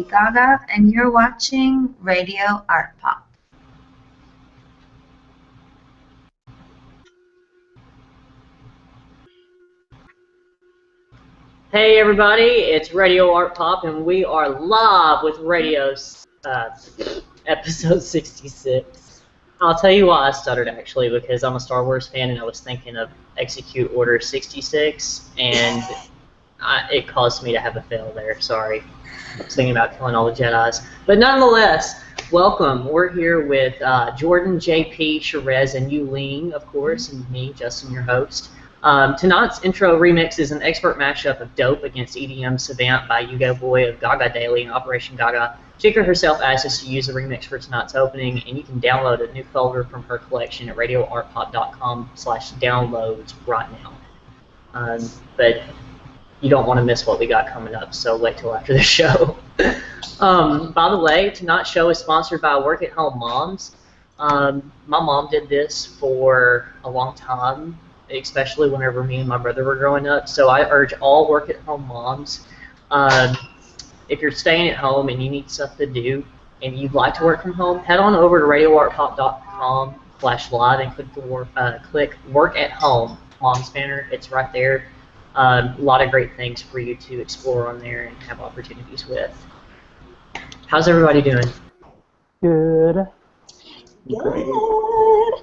Lady Gaga, and you're watching Radio Art Pop. Hey everybody, it's Radio Art Pop, and we are live with episode 66. I'll tell you why I stuttered actually, because I'm a Star Wars fan and I was thinking of Execute Order 66, and it caused me to have a fail there, sorry. I was thinking about killing all the Jedis. But nonetheless, welcome. We're here with Jordan, JP, Sherez, and Yuling, of course, and me, Justin, your host. Tonight's intro remix is an expert mashup of Dope against EDM Savant by Yugo Boy of Gaga Daily and Operation Gaga. Chica herself asked us to use the remix for tonight's opening, and you can download a new folder from her collection at radioartpop.com/downloads right now. But you don't want to miss what we got coming up, so wait till after the show. By the way, tonight's show is sponsored by Work at Home Moms. My mom did this for a long time, especially whenever me and my brother were growing up. So I urge all work-at-home moms, if you're staying at home and you need stuff to do and you'd like to work from home, head on over to radioartpop.com/live and click Work at Home Moms banner. It's right there. A lot of great things for you to explore on there and have opportunities with. How's everybody doing? Good. Good.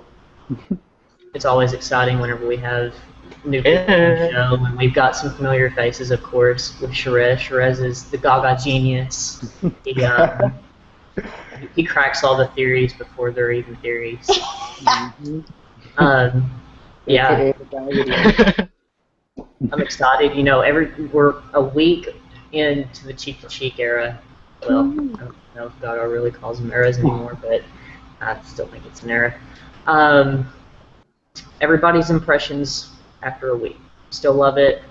It's always exciting whenever we have new people on the show, and we've got some familiar faces, of course, with Sherez. Sherez is the Gaga genius. He cracks all the theories before they're even theories. Yeah. I'm excited. You know, we're a week into the cheek-to-cheek era. Well, I don't know if Gaga really calls them eras anymore, but I still think it's an era. Everybody's impressions after a week. Still love it?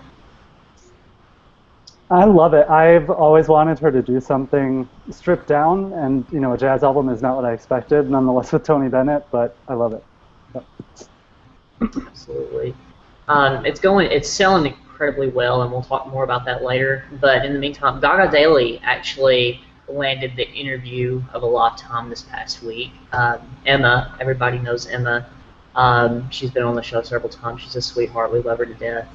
I love it. I've always wanted her to do something stripped down, and you know, a jazz album is not what I expected, nonetheless, with Tony Bennett. But I love it. Absolutely. It's selling incredibly well, and we'll talk more about that later. But in the meantime, Gaga Daily actually landed the interview of a lifetime this past week. Emma, everybody knows Emma. She's been on the show several times. She's a sweetheart. We love her to death.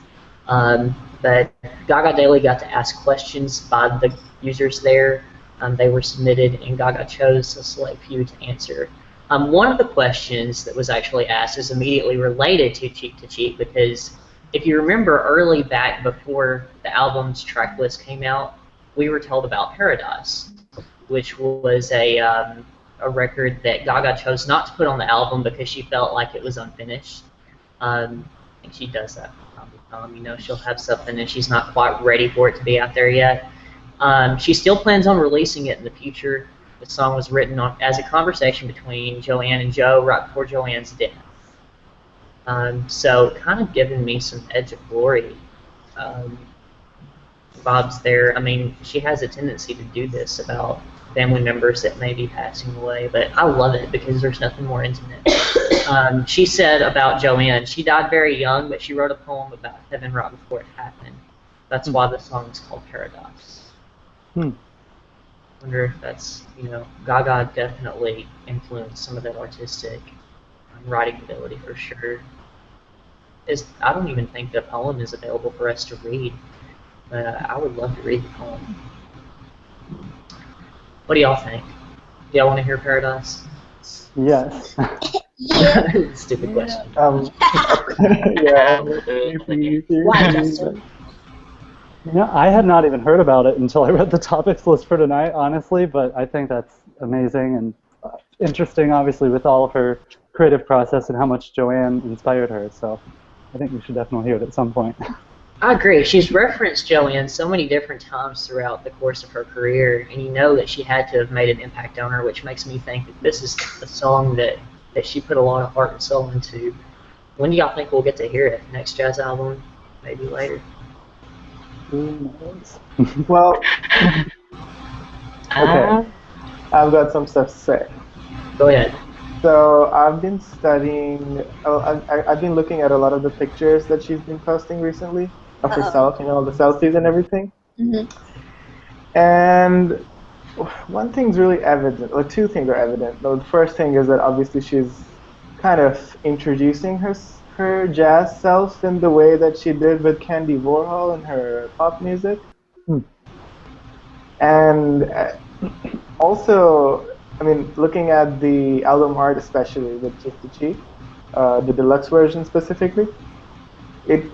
But Gaga Daily got to ask questions by the users there. They were submitted, and Gaga chose a select few to answer. One of the questions that was actually asked is immediately related to Cheek to Cheek, because if you remember early back before the album's track list came out, we were told about Paradise, which was a record that Gaga chose not to put on the album because she felt like it was unfinished. And she does that from time to time. You know, she'll have something and she's not quite ready for it to be out there yet. She still plans on releasing it in the future. The song was written as a conversation between Joanne and Joe right before Joanne's death. So kind of giving me some Edge of Glory vibes there. I mean, she has a tendency to do this about family members that may be passing away, but I love it because there's nothing more intimate. She said about Joanne, she died very young, but she wrote a poem about heaven right before it happened. That's why the song is called Paradise. Wonder if that's, you know, Gaga definitely influenced some of that artistic writing ability for sure. I don't even think the poem is available for us to read, but I would love to read the poem. What do y'all think? Do y'all want to hear Paradise? Yes. Stupid question. Yeah. Why, Justin? You know, I had not even heard about it until I read the topics list for tonight, honestly, but I think that's amazing and interesting, obviously, with all of her creative process and how much Joanne inspired her, so I think we should definitely hear it at some point. I agree. She's referenced Joanne so many different times throughout the course of her career, and you know that she had to have made an impact on her, which makes me think that this is a song that she put a lot of heart and soul into. When do y'all think we'll get to hear it? Next jazz album? Maybe later? Who knows? Well, okay. I've got some stuff to say. Go ahead. So I've been studying, I've been looking at a lot of the pictures that she's been posting recently of herself, you know, all the selfies and everything. Mm-hmm. And one thing's really evident, or two things are evident. The first thing is that obviously she's kind of introducing her jazz self in the way that she did with Candy Warhol in her pop music. Hmm. And also, I mean, looking at the album art, especially with Cheek to Cheek, the deluxe version specifically, it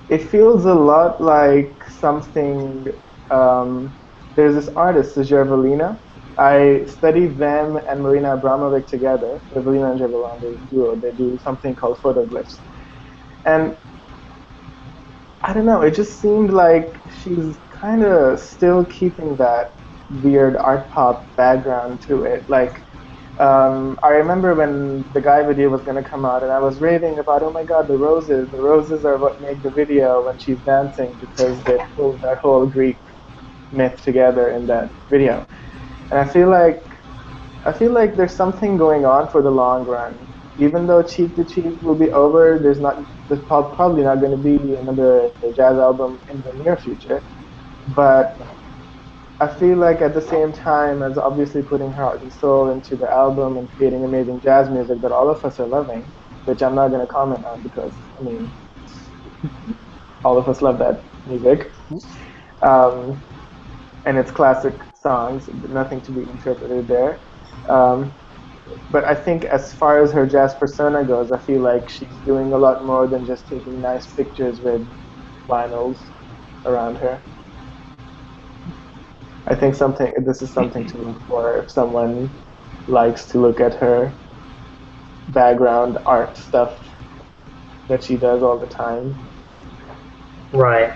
it feels a lot like something. There's this artist, Gervelina. I studied them and Marina Abramovic together. Gervelina and Gervelin, they duo. They do something called photoglyphs, and I don't know. It just seemed like she's kind of still keeping that weird art pop background to it. Like, I remember when the Guy video was gonna come out, and I was raving about, oh my God, the roses. The roses are what make the video when she's dancing because they pulled that whole Greek myth together in that video. And I feel like there's something going on for the long run. Even though Cheek to Cheek will be over, there's probably not going to be another jazz album in the near future. But I feel like at the same time as obviously putting her heart and soul into the album and creating amazing jazz music that all of us are loving, which I'm not going to comment on because, I mean, all of us love that music. And it's classic songs, nothing to be interpreted there. But I think as far as her jazz persona goes, I feel like she's doing a lot more than just taking nice pictures with vinyls around her. I think this is something to look for if someone likes to look at her background art stuff that she does all the time. Right.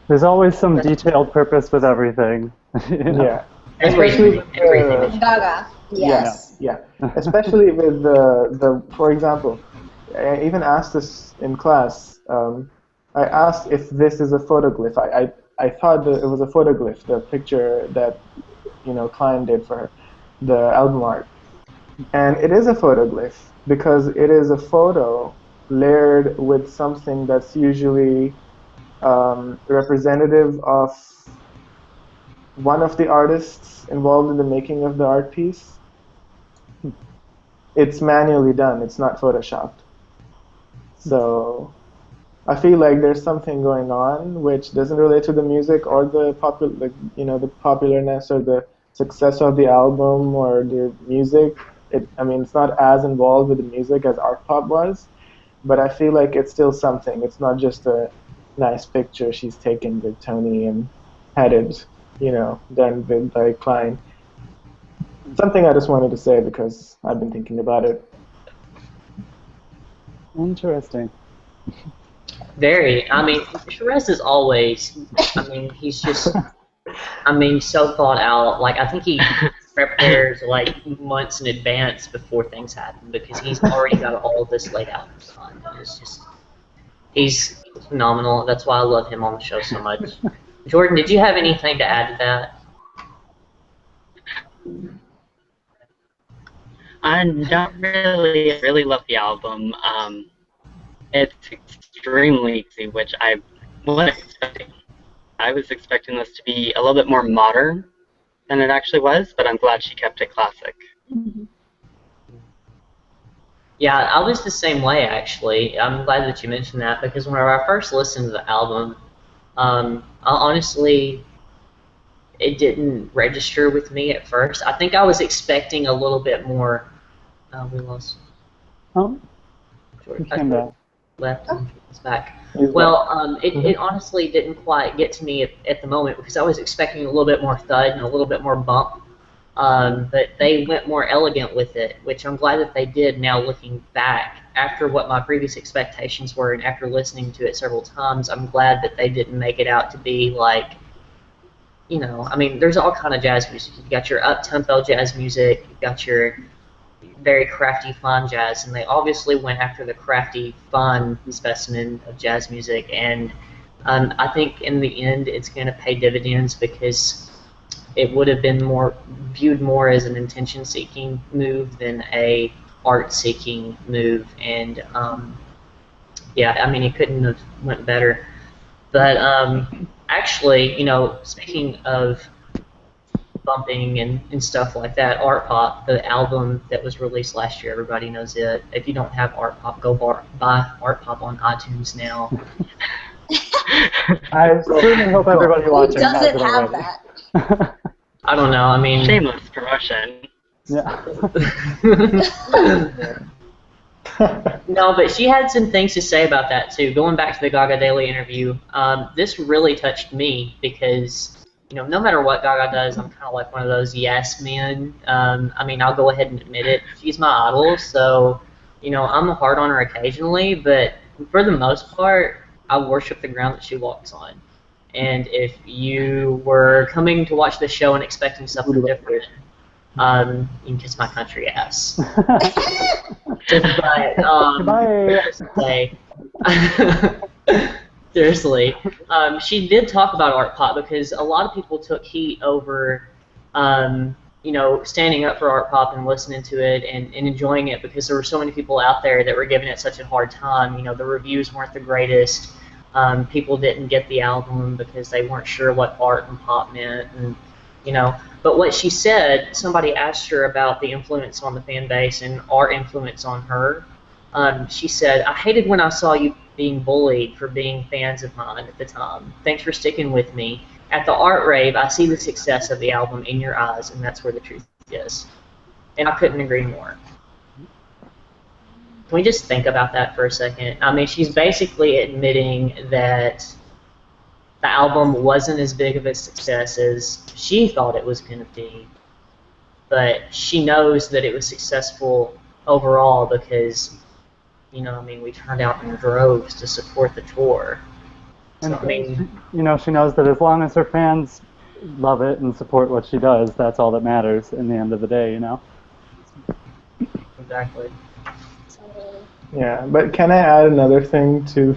There's always some detailed purpose with everything. You know? Yeah. Everything. Gaga. Yes. Yeah. Especially with the for example, I even asked this in class. I asked if this is a photoglyph. I thought that it was a photoglyph, the picture that Klein did for her, the album art, and it is a photoglyph because it is a photo layered with something that's usually representative of one of the artists involved in the making of the art piece. It's manually done. It's not photoshopped. So I feel like there's something going on which doesn't relate to the music or the the popularness or the success of the album or the music. It's not as involved with the music as art pop was, but I feel like it's still something. It's not just a nice picture she's taken with Tony and had it, done with by Klein. Something I just wanted to say because I've been thinking about it. Interesting. Very. I mean, Sherez is always. I mean, he's just. I mean, so thought out. Like, I think he prepares like months in advance before things happen because he's already got all of this laid out in his mind. It's just. He's phenomenal. That's why I love him on the show so much. Jordan, did you have anything to add to that? Not really. I really love the album. It's extremely easy, which I wasn't expecting. I was expecting this to be a little bit more modern than it actually was, but I'm glad she kept it classic. Yeah, I was the same way, actually. I'm glad that you mentioned that because whenever I first listened to the album, honestly, it didn't register with me at first. I think I was expecting a little bit more. We lost. Oh, George. he came back. Left and it's back. He's Well, it honestly didn't quite get to me at the moment because I was expecting a little bit more thud and a little bit more bump. But they went more elegant with it, which I'm glad that they did now looking back. After what my previous expectations were and after listening to it several times, I'm glad that they didn't make it out to be like, I mean, there's all kind of jazz music. You've got your up-tempo jazz music, you've got your very crafty, fun jazz, and they obviously went after the crafty, fun specimen of jazz music, and I think in the end it's going to pay dividends because it would have been viewed more as an intention-seeking move than a art-seeking move, and yeah, I mean, it couldn't have went better. But actually, speaking of bumping and stuff like that, Art Pop, the album that was released last year, everybody knows it. If you don't have Art Pop, go buy Art Pop on iTunes now. I certainly hope everybody Who watching has doesn't it have already. that? I don't know. I mean, Shameless promotion. Yeah. No, but she had some things to say about that too. Going back to the Gaga Daily interview, this really touched me because no matter what Gaga does, I'm kind of like one of those yes men. I mean, I'll go ahead and admit it. She's my idol, so I'm hard on her occasionally, but for the most part, I worship the ground that she walks on. And if you were coming to watch the show and expecting something different, you can kiss my country ass. But Goodbye. say, seriously, she did talk about Art Pop because a lot of people took heat over, standing up for Art Pop and listening to it and enjoying it because there were so many people out there that were giving it such a hard time. The reviews weren't the greatest. People didn't get the album because they weren't sure what art and pop meant, and But what she said, somebody asked her about the influence on the fan base and our influence on her. She said, "I hated when I saw you being bullied for being fans of mine at the time. Thanks for sticking with me. At the art rave, I see the success of the album in your eyes, and that's where the truth is." And I couldn't agree more. Can we just think about that for a second? I mean, she's basically admitting that the album wasn't as big of a success as she thought it was going to be, but she knows that it was successful overall because, we turned out in droves to support the tour. So, And she knows that as long as her fans love it and support what she does, that's all that matters in the end of the day, Exactly. Yeah, but can I add another thing to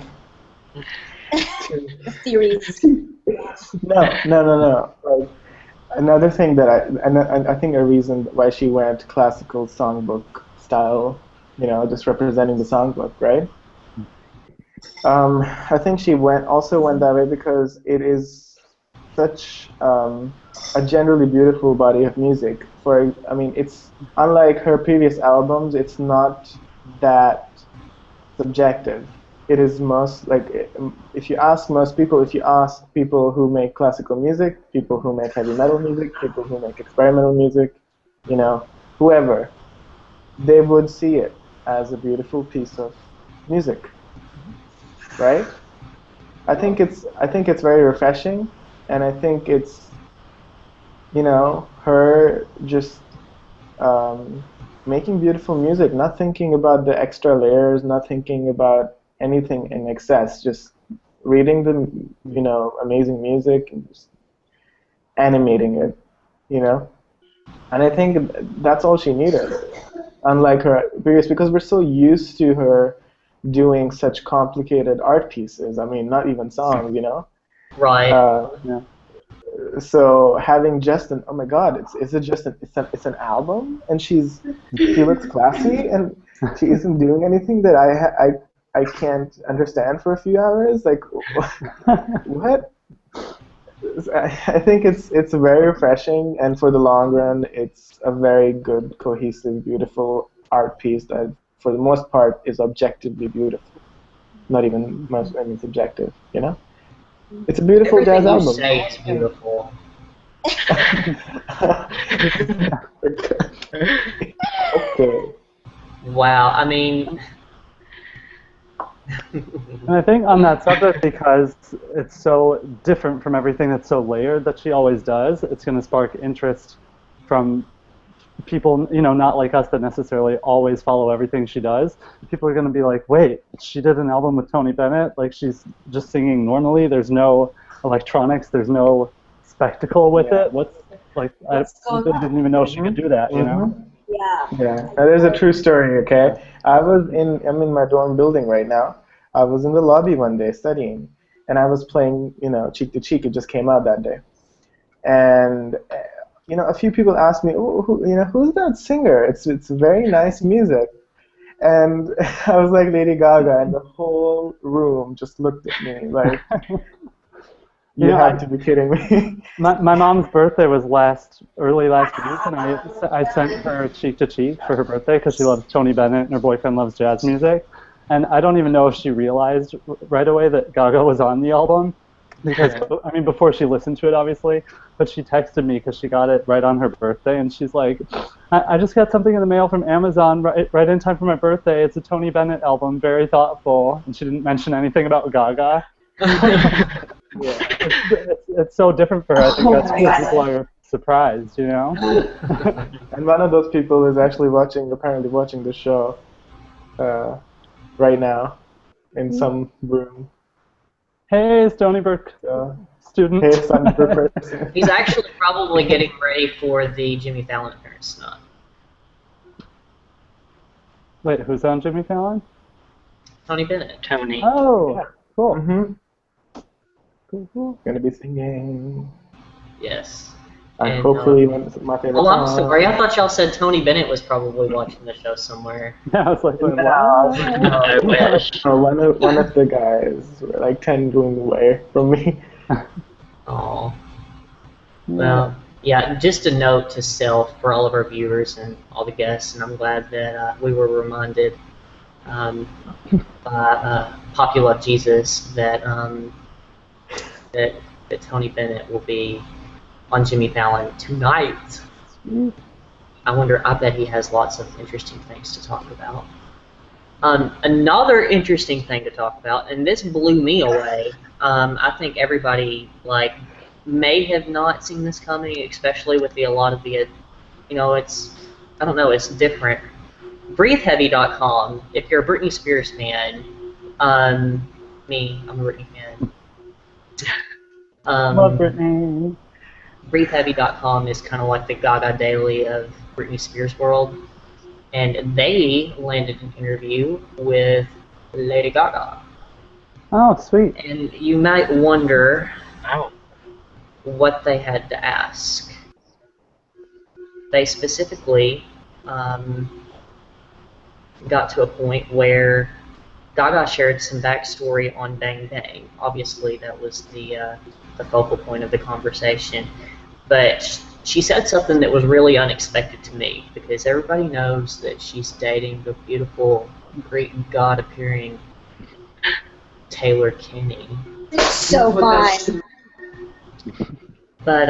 The series. No. Like, another thing that I think a reason why she went classical songbook style, just representing the songbook, right? I think she also went that way because it is such a generally beautiful body of music. It's unlike her previous albums. It's not that subjective. It is most if you ask people who make classical music, people who make heavy metal music, people who make experimental music, whoever, they would see it as a beautiful piece of music, right? I think it's very refreshing, and I think it's her just making beautiful music, not thinking about the extra layers, not thinking about anything in excess, just reading the amazing music and just animating it, and I think that's all she needed, unlike her previous, because we're so used to her doing such complicated art pieces. I mean, not even songs, Right. Yeah. So having just oh my God, it's an album, and she looks classy, and she isn't doing anything that I can't understand for a few hours. Like, what? I think it's very refreshing, and for the long run, it's a very good, cohesive, beautiful art piece that, for the most part, is objectively beautiful. Not even subjective, It's a beautiful Everything jazz you album. say is beautiful. Okay. Wow. I mean. And I think on that subject, because it's so different from everything that's so layered that she always does, it's going to spark interest from people, not like us that necessarily always follow everything she does. People are going to be like, wait, she did an album with Tony Bennett? Like, she's just singing normally? There's no electronics? There's no spectacle with it? I didn't even know she could do that, Yeah. Yeah, that is a true story. Okay, I'm in my dorm building right now. I was in the lobby one day studying, and I was playing, Cheek to Cheek. It just came out that day, and a few people asked me, oh, who's that singer? It's very nice music, and I was like Lady Gaga, and the whole room just looked at me like, You know, had to be kidding me. my mom's birthday was early last week, and I sent her Cheek to Cheek for her birthday because she loves Tony Bennett and her boyfriend loves jazz music. And I don't even know if she realized right away that Gaga was on the album, because I mean before she listened to it obviously, but she texted me because she got it right on her birthday, and she's like, I just got something in the mail from Amazon right in time for my birthday. It's a Tony Bennett album, very thoughtful, and she didn't mention anything about Gaga. It's so different for her. I think that's why people are surprised, you know? And one of those people is actually apparently watching the show right now in some room. Hey, Stony Brook student. Hey, Stony Brook person. He's actually probably getting ready for the Jimmy Fallon appearance tonight. Wait, who's on Jimmy Fallon? Tony Bennett. Tony. Oh, Yeah. cool. Mm-hmm. Cool. Gonna be singing. Yes. And And, hopefully one of my favorite Oh, I'm songs. sorry. I thought y'all said Tony Bennett was probably watching the show somewhere. Yeah, I was like, No, I wish. no, one of the guys were like 10 going away from me. Oh. Well, yeah, just a note to self for all of our viewers and all the guests, and I'm glad that we were reminded by Poppy Love Jesus that that Tony Bennett will be on Jimmy Fallon tonight. I bet he has lots of interesting things to talk about. Another interesting thing to talk about, and this blew me away. I think everybody may have not seen this coming, especially with a lot of the, it's different. BreatheHeavy.com. If you're a Britney Spears fan, I'm a Britney fan. love Britney. BreatheHeavy.com is kind of like the Gaga Daily of Britney Spears world, and they landed an interview with Lady Gaga. Oh, sweet. And you might wonder Wow. what they had to ask. They specifically got to a point where Gaga shared some backstory on Bang Bang. Obviously, that was the focal point of the conversation. But she said something that was really unexpected to me, because everybody knows that she's dating the beautiful Greek god-appearing Taylor Kinney. So fun. But,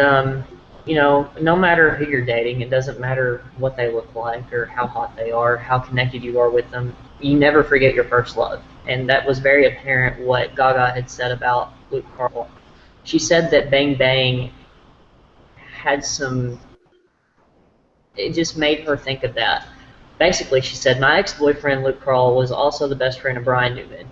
no matter who you're dating, it doesn't matter what they look like or how hot they are, how connected you are with them, you never forget your first love. And that was very apparent what Gaga had said about Luke Carl. She said that Bang Bang had it just made her think of that. Basically, she said, my ex-boyfriend Luke Carl was also the best friend of Brian Newman.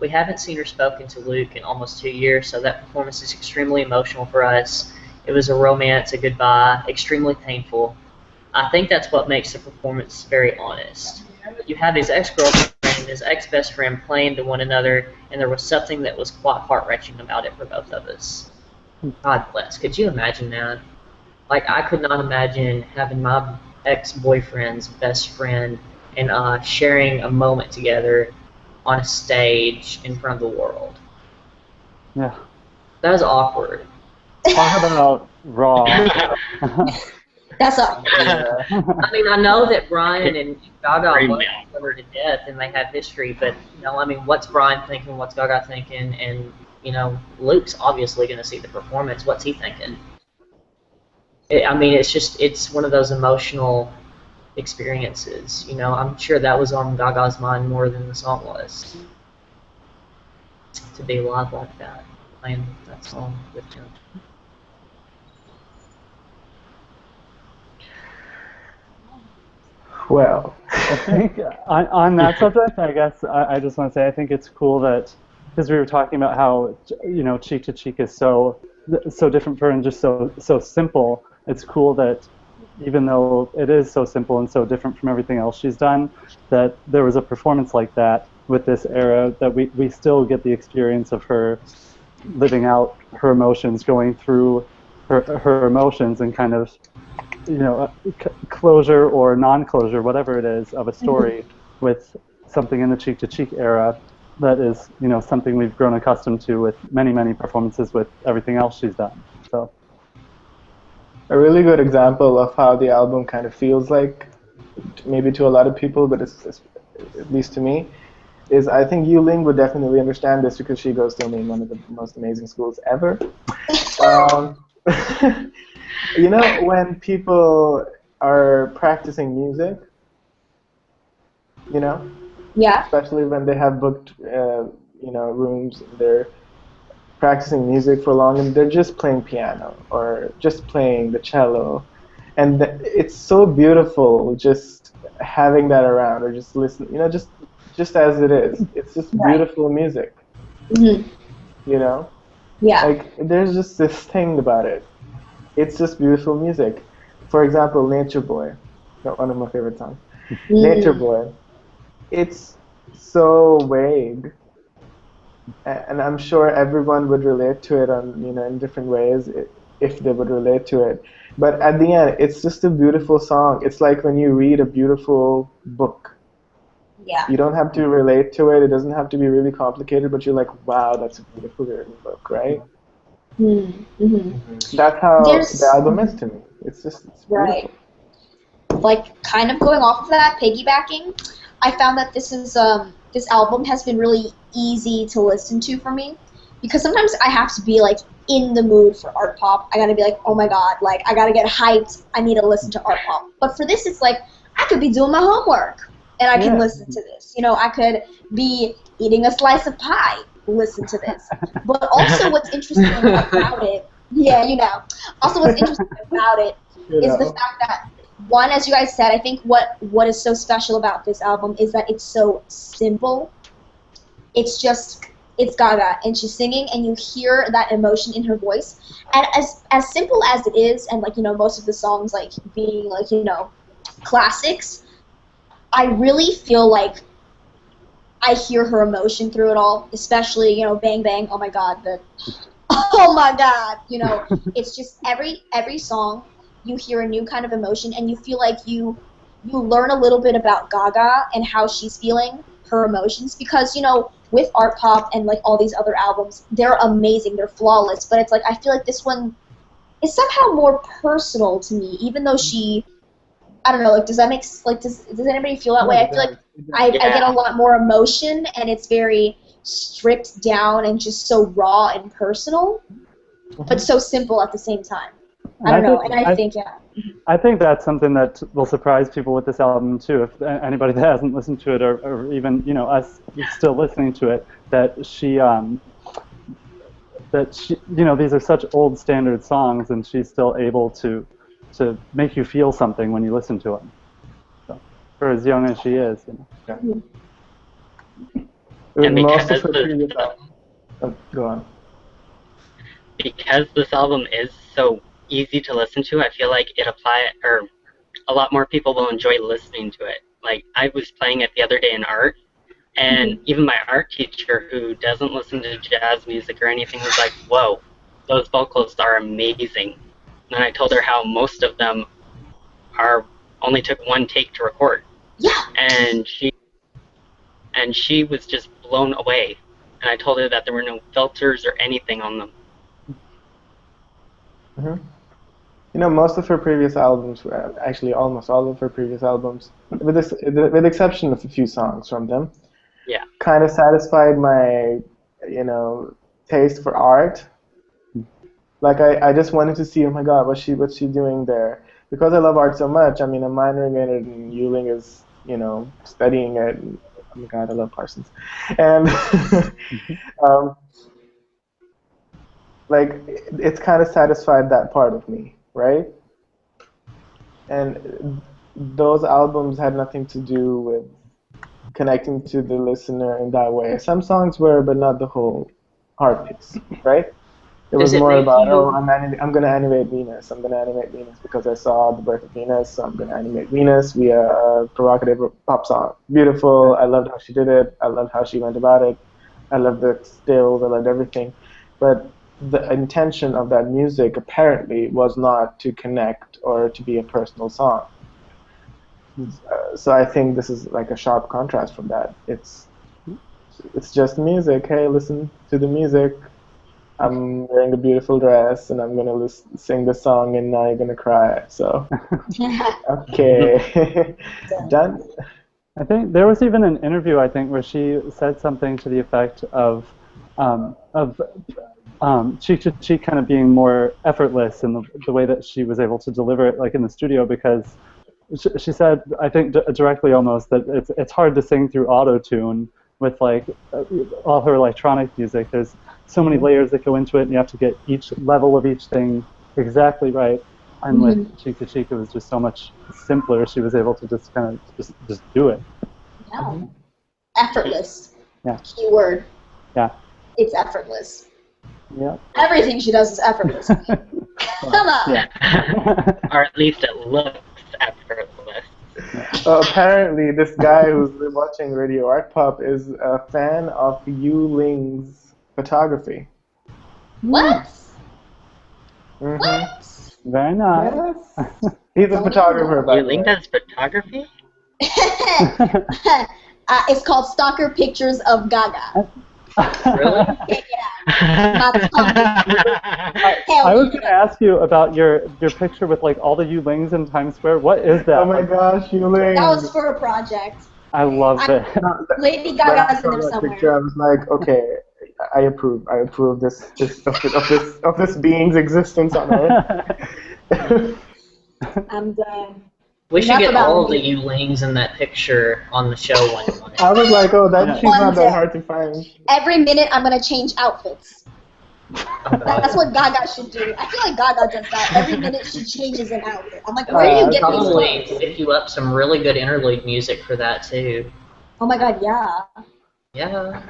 We haven't seen or spoken to Luke in almost 2 years, so that performance is extremely emotional for us. It was a romance, a goodbye, extremely painful. I think that's what makes the performance very honest. You have his ex-girlfriend and his ex-best friend playing to one another, and there was something that was quite heart-wrenching about it for both of us. God bless. Could you imagine that? I could not imagine having my ex-boyfriend's best friend and sharing a moment together on a stage in front of the world. Yeah. That was awkward. Talk about raw. That's all. I mean, I know that Brian and Gaga Great love man. each other to death, and they have history, but, what's Brian thinking, what's Gaga thinking, and, Luke's obviously going to see the performance. What's he thinking? It's one of those emotional experiences, I'm sure that was on Gaga's mind more than the song was. To be live like that, playing that song with him. Well, I think on that subject, I guess I just want to say I think it's cool that, because we were talking about how Cheek to Cheek is so different for her and just so simple. It's cool that even though it is so simple and so different from everything else she's done, that there was a performance like that with this era, that we still get the experience of her living out her emotions, going through her emotions, and kind of closure or non-closure, whatever it is, of a story with something in the Cheek to Cheek era. that is, you know, something we've grown accustomed to with many, many performances with everything else she's done. So. A really good example of how the album kind of feels like, maybe to a lot of people, but it's at least to me, is I think Yuling would definitely understand this because she goes to one of the most amazing schools ever. You know, when people are practicing music, you know, Yeah. especially when they have booked, you know, rooms, and they're practicing music for long, and they're just playing piano or just playing the cello, and it's so beautiful just having that around, or just listen, you know, just as it is. It's just Right. beautiful music, Mhm. you know. Yeah. Like there's just this thing about it. It's just beautiful music. For example, Nature Boy, one of my favorite songs. Nature Mm. Boy. It's so vague, and I'm sure everyone would relate to it on, you know, in different ways if they would relate to it. But at the end, it's just a beautiful song. It's like when you read a beautiful book. Yeah. You don't have to relate to it. It doesn't have to be really complicated, but you're like, wow, that's a beautiful written book, right? Mm-hmm. That's how the There's album is to me. It's right. beautiful. Like kind of going off of that, piggybacking, I found that this album has been really easy to listen to for me because sometimes I have to be like in the mood for art pop. I gotta be like, oh my god, like I gotta get hyped. I need to listen to art pop. But for this, it's like I could be doing my homework and I can Yeah. listen to this. You know, I could be eating a slice of pie, listen to this. But also, what's interesting about it, yeah, you know. Also, what's interesting about it You is the know. fact that one, as you guys said, I think what is so special about this album is that it's so simple. It's just it's Gaga and she's singing and you hear that emotion in her voice. And as simple as it is, and like, you know, most of the songs like being like, you know, classics, I really feel like I hear her emotion through it all, especially, you know, Bang Bang, oh my god, the oh my god, you know, it's just every song you hear a new kind of emotion and you feel like you learn a little bit about Gaga and how she's feeling her emotions because, you know, with art pop and like all these other albums, they're amazing, they're flawless, but it's like I feel like this one is somehow more personal to me even though she I don't know, like does that make like does anybody feel that No, way? it I feel like does. It does. I get a Yeah. lot more emotion and it's very stripped down and just so raw and personal but so simple at the same time. I don't know, and I think, yeah. I think that's something that will surprise people with this album too. If anybody that hasn't listened to it, or even, you know, us still listening to it, that she, you know, these are such old standard songs, and she's still able to make you feel something when you listen to them. So, for as young as she is, you know. Yeah. With And most of because her this previous albums. Oh, go on. because this album is so easy to listen to, I feel like a lot more people will enjoy listening to it. Like I was playing it the other day in art, and even my art teacher, who doesn't listen to jazz music or anything, was like, "Whoa, those vocals are amazing." And I told her how most of them are only took one take to record, Yeah. and she was just blown away. And I told her that there were no filters or anything on them. Hmm. You know, most of her previous albums, actually almost all of her previous albums, with the exception of a few songs from them, Yeah. kind of satisfied my, you know, taste for art. Like I just wanted to see, oh my God, what's she doing there? Because I love art so much. I mean, I'm minoring in it, and Yuling is, you know, studying it. And, oh my God, I love Parsons, and um, like it's kind of satisfied that part of me, right? And those albums had nothing to do with connecting to the listener in that way. Some songs were, but not the whole art piece, right? It Does was it more make about, oh, you? I'm gonna animate Venus. I'm gonna animate Venus because I saw the birth of Venus, so I'm gonna animate Venus via a provocative pop song. Beautiful. I loved how she did it. I loved how she went about it. I loved the stills. I loved everything. But the intention of that music apparently was not to connect or to be a personal song. So I think this is like a sharp contrast from that. It's it's just music. Hey, listen to the music. I'm wearing a beautiful dress and I'm gonna sing the song and now you're gonna cry. So okay, done. I think there was even an interview, I think, where she said something to the effect of Cheek to Cheek kind of being more effortless in the way that she was able to deliver it, like in the studio, because she said, I think directly almost, that it's hard to sing through auto-tune with like all her electronic music. There's so many layers that go into it, and you have to get each level of each thing exactly right. And with Cheek to Cheek, it was just so much simpler. She was able to just kind of just do it. Yeah. Effortless. Yeah. Keyword. Yeah. It's effortless. Yeah. Everything she does is effortless. Come on. Yeah. Or at least it looks effortless. Apparently, this guy who's been watching Radio Art Pop is a fan of Yu Ling's photography. What? Mm-hmm. What? Very nice. Yes. He's a photographer, by You the link way. does photography? It's called Stalker Pictures of Gaga. Really? Check it out. Hell I was yeah. going to ask you about your picture with like all the Yu Lings in Times Square. What is that? Oh my Like, gosh, Yu Ling! That was for a project. I love it. Lady When I Gaga's in saw there that somewhere. picture, I was like, okay, I approve. I approve of this being's existence on Earth. I'm done. We should Enough get about all of me. the Yulings in that picture on the show one night. I was like, oh, that Yeah. she's not One that day. hard to find. Every minute I'm gonna change outfits. Oh, That's God. what Gaga should do. I feel like Gaga does that. Every minute she changes an outfit. I'm like, And where we do you could get these probably clothes? pick you up some really good interlude music for that too. Oh my god, yeah. Yeah.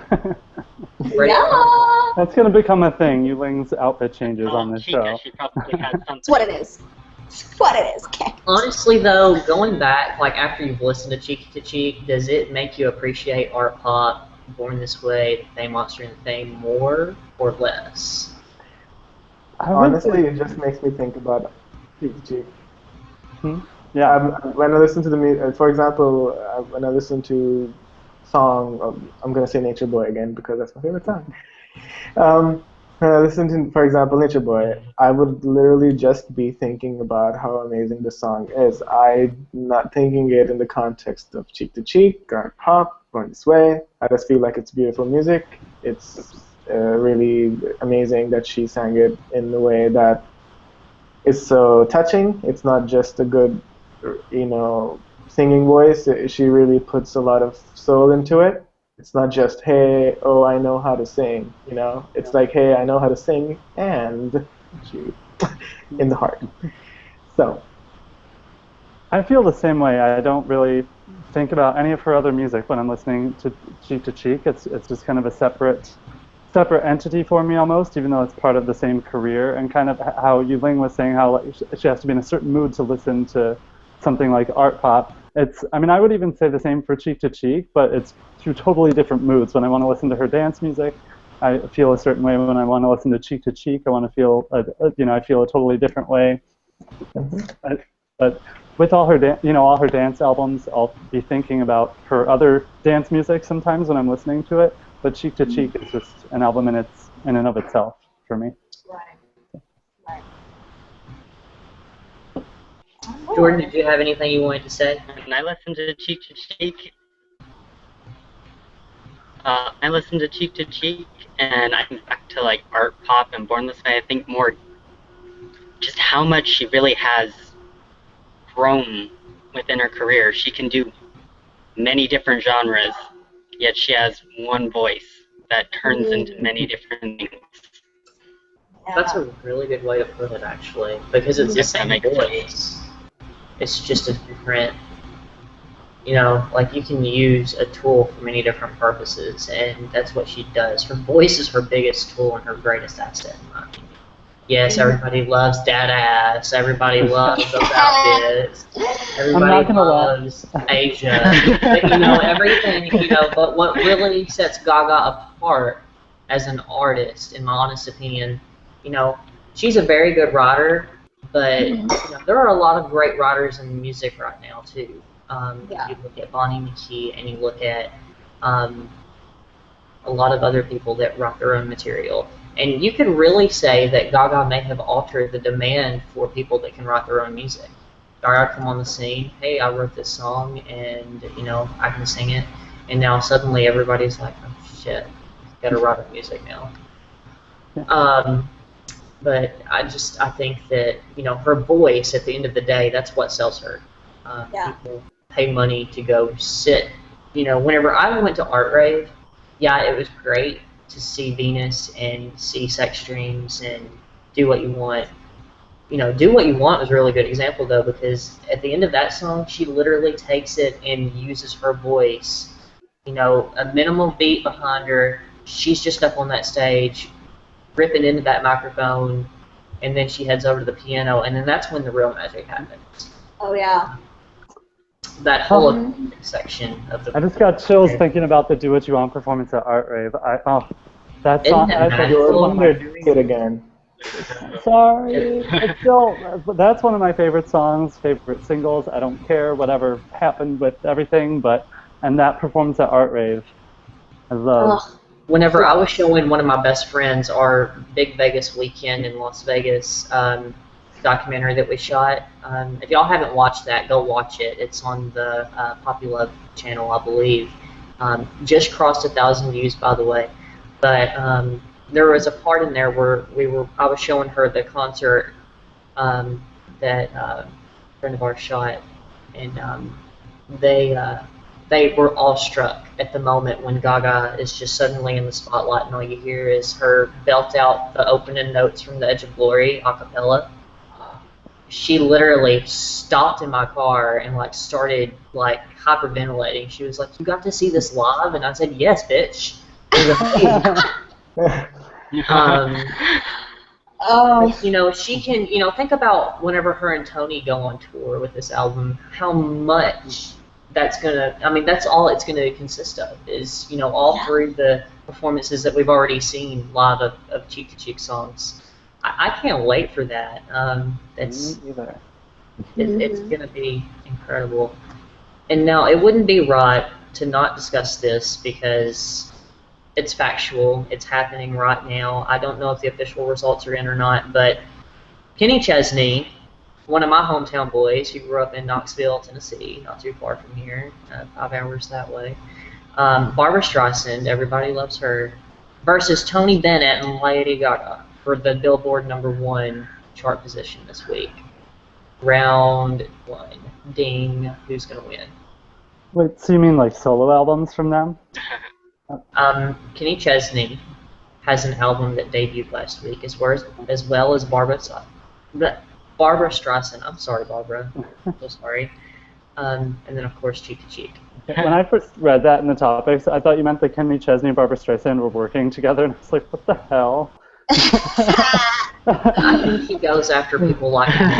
Yeah. That's going to become a thing. Yu Ling's outfit changes on this Chica, show. she probably has something. It's what it is. It's what it is. Okay. Honestly, though, going back, like after you've listened to Cheek to Cheek, does it make you appreciate art pop, Born This Way, The Fame Monster, and The Fame more or less? I would Honestly, say- it just makes me think about Cheek to Cheek. yeah. When I listen to the music, for example, when I listen to song, I'm gonna say Nature Boy again because that's my favorite song. When I listen to, for example, Nature Boy, I would literally just be thinking about how amazing the song is. I'm not thinking it in the context of Cheek to Cheek, Art Pop, Born This Way. I just feel like it's beautiful music. It's really amazing that she sang it in a way that is so touching. It's not just a good, singing voice. She really puts a lot of soul into it. It's not just, hey, oh, I know how to sing, It's like, hey, I know how to sing, and she, in the heart. So. I feel the same way. I don't really think about any of her other music when I'm listening to Cheek. It's just kind of a separate entity for me almost, even though it's part of the same career. And kind of how Yu Ling was saying, how like, she has to be in a certain mood to listen to something like art pop. I would even say the same for Cheek to Cheek, but it's through totally different moods. When I want to listen to her dance music, I feel a certain way. When I want to listen to Cheek, I want to feel, I feel a totally different way. But with all her, all her dance albums, I'll be thinking about her other dance music sometimes when I'm listening to it. But Cheek to Cheek is just an album in and of itself for me. Right. Jordan, did you have anything you wanted to say? When I listen to Cheek to Cheek, and I think back to like art pop and Born This Way, I think more just how much she really has grown within her career. She can do many different genres, yet she has one voice that turns into many different things. That's a really good way to put it, actually, because it's the If that same makes voice. It's just a different, like you can use a tool for many different purposes, and that's what she does. Her voice is her biggest tool and her greatest asset, in my opinion. Yes, everybody loves dad ass. Everybody loves those outfits. Everybody loves Asia. But, everything, but what really sets Gaga apart as an artist, in my honest opinion, she's a very good writer, but there are a lot of great writers in music right now, too. You look at Bonnie McKee and you look at a lot of other people that write their own material. And you could really say that Gaga may have altered the demand for people that can write their own music. Gaga come on the scene, hey, I wrote this song, and I can sing it. And now suddenly everybody's like, oh shit, gotta write our music now. But I think that her voice at the end of the day, that's what sells her. People pay money to go sit. Whenever I went to Art Rave, yeah, it was great to see Venus and see Sex Dreams and Do What You Want. Do What You Want was a really good example though, because at the end of that song, she literally takes it and uses her voice. A minimal beat behind her. She's just up on that stage, ripping into that microphone, and then she heads over to the piano, and then that's when the real magic happens. Oh yeah. That whole section of the. I just got chills thinking about the Do What You Want performance at Art Rave. That song. They're doing it again. Sorry, it's still, that's one of my favorite songs, favorite singles. I don't care whatever happened with everything, and that performance at Art Rave, I love. Whenever I was showing one of my best friends our Big Vegas weekend in Las Vegas documentary that we shot, if y'all haven't watched that, go watch it. It's on the Poppy Love channel, I believe. Just crossed 1,000 views, by the way. But there was a part in there where I was showing her the concert that a friend of ours shot, and they were awestruck at the moment when Gaga is just suddenly in the spotlight, and all you hear is her belt out the opening notes from The Edge of Glory a cappella. She literally stopped in my car and started hyperventilating. She was like, "You got to see this live?" And I said, "Yes, bitch." She can, think about whenever her and Tony go on tour with this album, how much that's all it's gonna consist of is, all through the performances that we've already seen live of Cheek to Cheek songs. I can't wait for that. It's gonna be incredible. And now it wouldn't be right to not discuss this because it's factual. It's happening right now. I don't know if the official results are in or not, but Kenny Chesney, one of my hometown boys who grew up in Knoxville, Tennessee, not too far from here, 5 hours that way. Barbra Streisand, everybody loves her, versus Tony Bennett and Lady Gaga for the Billboard #1 chart position this week. Round 1. Ding. Who's going to win? Wait, so you mean solo albums from them? Kenny Chesney has an album that debuted last week, as well as Barbra Streisand. I'm sorry, Barbara. I'm so sorry. And then, of course, Cheek to Cheek. When I first read that in the topics, I thought you meant that Kenny Chesney and Barbra Streisand were working together, and I was like, what the hell? I think he goes after people like him.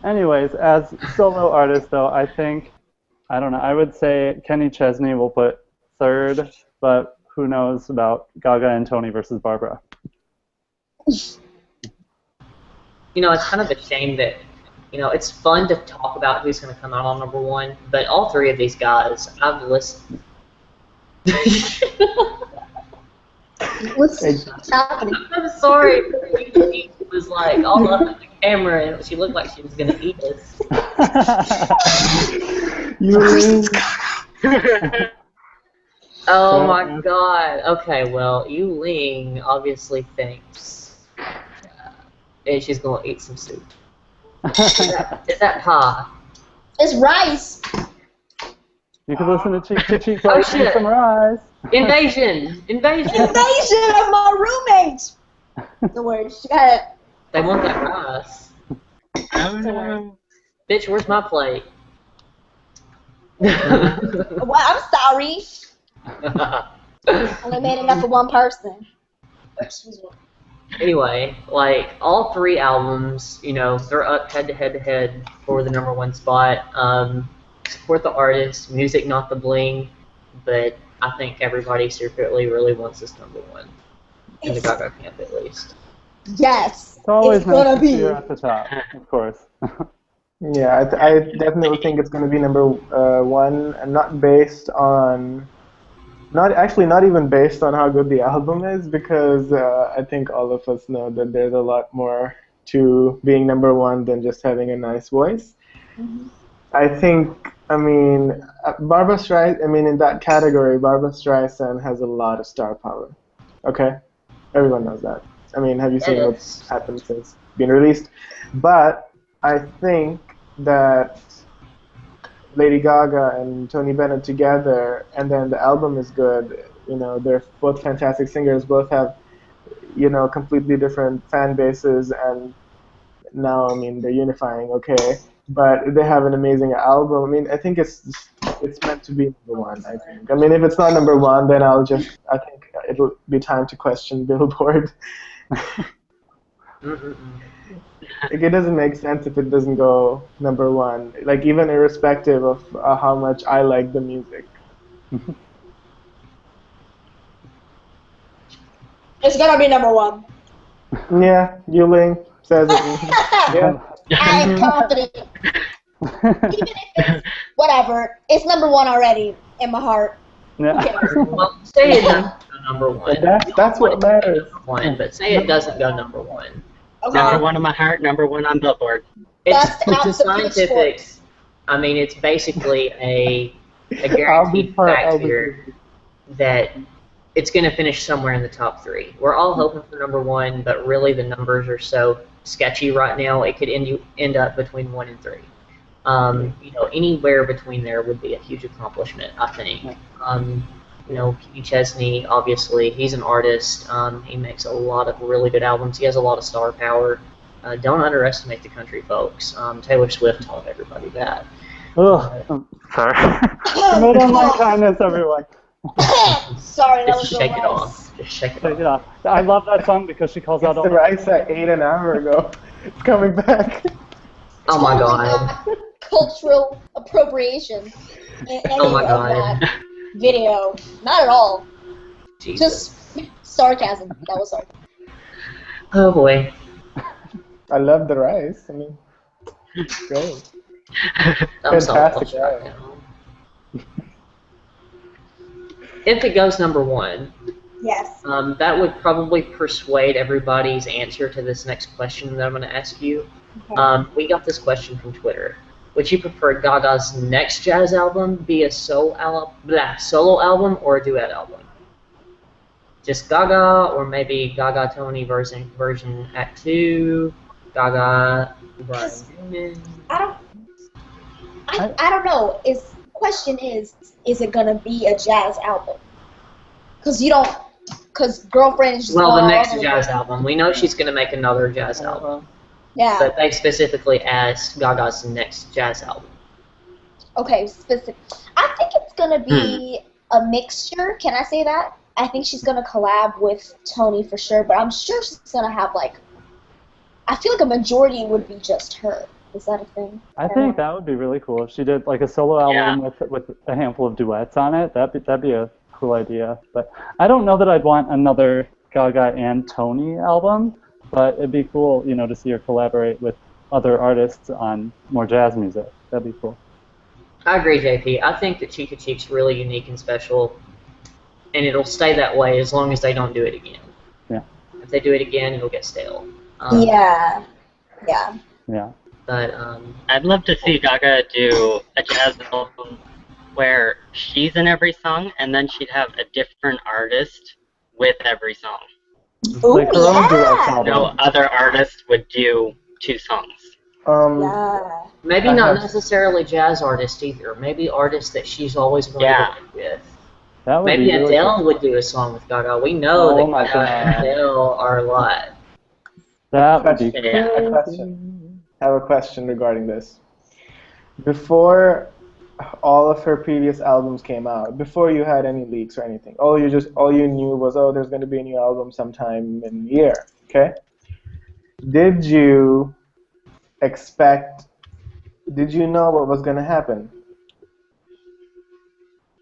Anyways, as solo artist, though, I don't know, I would say Kenny Chesney will put 3rd, but who knows about Gaga and Tony versus Barbara. It's kind of a shame that, it's fun to talk about who's going to come out on #1, but all 3 of these guys, I've listened. What's happening? I'm sorry. She was all up at the camera, and she looked like she was going to eat us. Oh my god. Okay, well, Yu-Ling obviously thinks she's going to eat some soup. Is that pie? It's rice. You can listen to Cheek while you some rice. Invasion of my roommates. Don't worry, she got it. They want that rice. Oh no. Bitch, where's my plate? Well, I'm sorry. Only made enough for one person. Anyway, all 3 albums, they're up head to head for the #1 spot. Support the artist, music not the bling, but I think everybody secretly really wants this #1 in the Gaga camp at least. Yes, it's always it's gonna be at the top, of course. Yeah, I definitely think it's going to be #1, and not based on not even based on how good the album is, because I think all of us know that there's a lot more to being number one than just having a nice voice. Mhm. I think, I mean, Barbra Streisand, I mean, in that category, Barbra Streisand has a lot of star power. Okay? Everyone knows that. I mean, have you seen what's Yes. happened since being released? But I think that Lady Gaga and Tony Bennett together, and then the album is good. You know, they're both fantastic singers, both have, you know, completely different fan bases, and now, I mean, they're unifying, okay, but they have an amazing album. I mean, I think it's meant to be number one, I think. I mean, if it's not number one, then I think it'll be time to question Billboard. Mm-mm-mm. Like, it doesn't make sense if it doesn't go number one, like, even irrespective of how much I like the music. It's gonna be number one. Yeah, Yuling says it. Yeah. I am confident. Even if it's whatever, it's number one already in my heart. Who Yeah. cares? Well, say it doesn't go number one. That's what matters. Number one, but say it doesn't go number one. Okay. Number one in my heart, number one on Billboard. Bust out It's a the scientific. pitchforks. I mean, it's basically a I'll be guaranteed fact I'll be here that it's going to finish somewhere in the top three. We're all hoping for number one, but really the numbers are so sketchy right now. It could end up between 1 and 3. You know, anywhere between there would be a huge accomplishment, I think. You know, Kenny Chesney, obviously, he's an artist. He makes a lot of really good albums. He has a lot of star power. Don't underestimate the country folks. Taylor Swift taught everybody that. Ugh. Sorry. Commit online kindness, everyone. Sorry, that was Just the shake it rice. off. Just shake it Take off. it off. I love that song because she calls out It's all the the rice I ate an hour ago. It's coming back. Oh my Totally god. not cultural appropriation in any Oh my of god. that video. Not at all. Jesus. Just sarcasm. That was sarcasm. Oh boy. I love the rice. I mean, it's great. I'm so Fantastic lost right now. If it goes number one, Yes. that would probably persuade everybody's answer to this next question that I'm going to ask you. Okay. We got this question from Twitter. Would you prefer Gaga's next jazz album be a solo album or a duet album? Just Gaga, or maybe Gaga Tony version Act 2, Gaga Brian Newman. I don't know. Question is it gonna be a jazz album? Cause Girlfriend is just Well, going the all next over jazz place. album. We know she's going to make another jazz album. Yeah. But they specifically asked Gaga's next jazz album. Okay. Specific. I think it's gonna be a mixture. Can I say that? I think she's gonna collab with Tony for sure, but I'm sure she's gonna have I feel like a majority would be just her. Is that a thing? I think that would be really cool if she did like a solo album with a handful of duets on it. That'd be a cool idea. But I don't know that I'd want another Gaga and Tony album. But it'd be cool, you know, to see her collaborate with other artists on more jazz music. That'd be cool. I agree, JP. I think that Cheek to Cheek's really unique and special, and it'll stay that way as long as they don't do it again. Yeah. If they do it again, it'll get stale. Yeah. Yeah. But I'd love to see Gaga do a jazz album where she's in every song, and then she'd have a different artist with every song. Ooh, Like her own duet yeah. album. No other artist would do 2 songs. Yeah. maybe I not have- necessarily jazz artists either. Maybe artists that she's always really Yeah. good with. That would Maybe be really Adele cool. would do a song with Gaga. We know Oh that my Gaga and God. Adele are a lot. That would be Yeah. A question. I have a question regarding this. Before all of her previous albums came out, before you had any leaks or anything, all you knew was, oh, there's going to be a new album sometime in the year. Okay. Did you know what was going to happen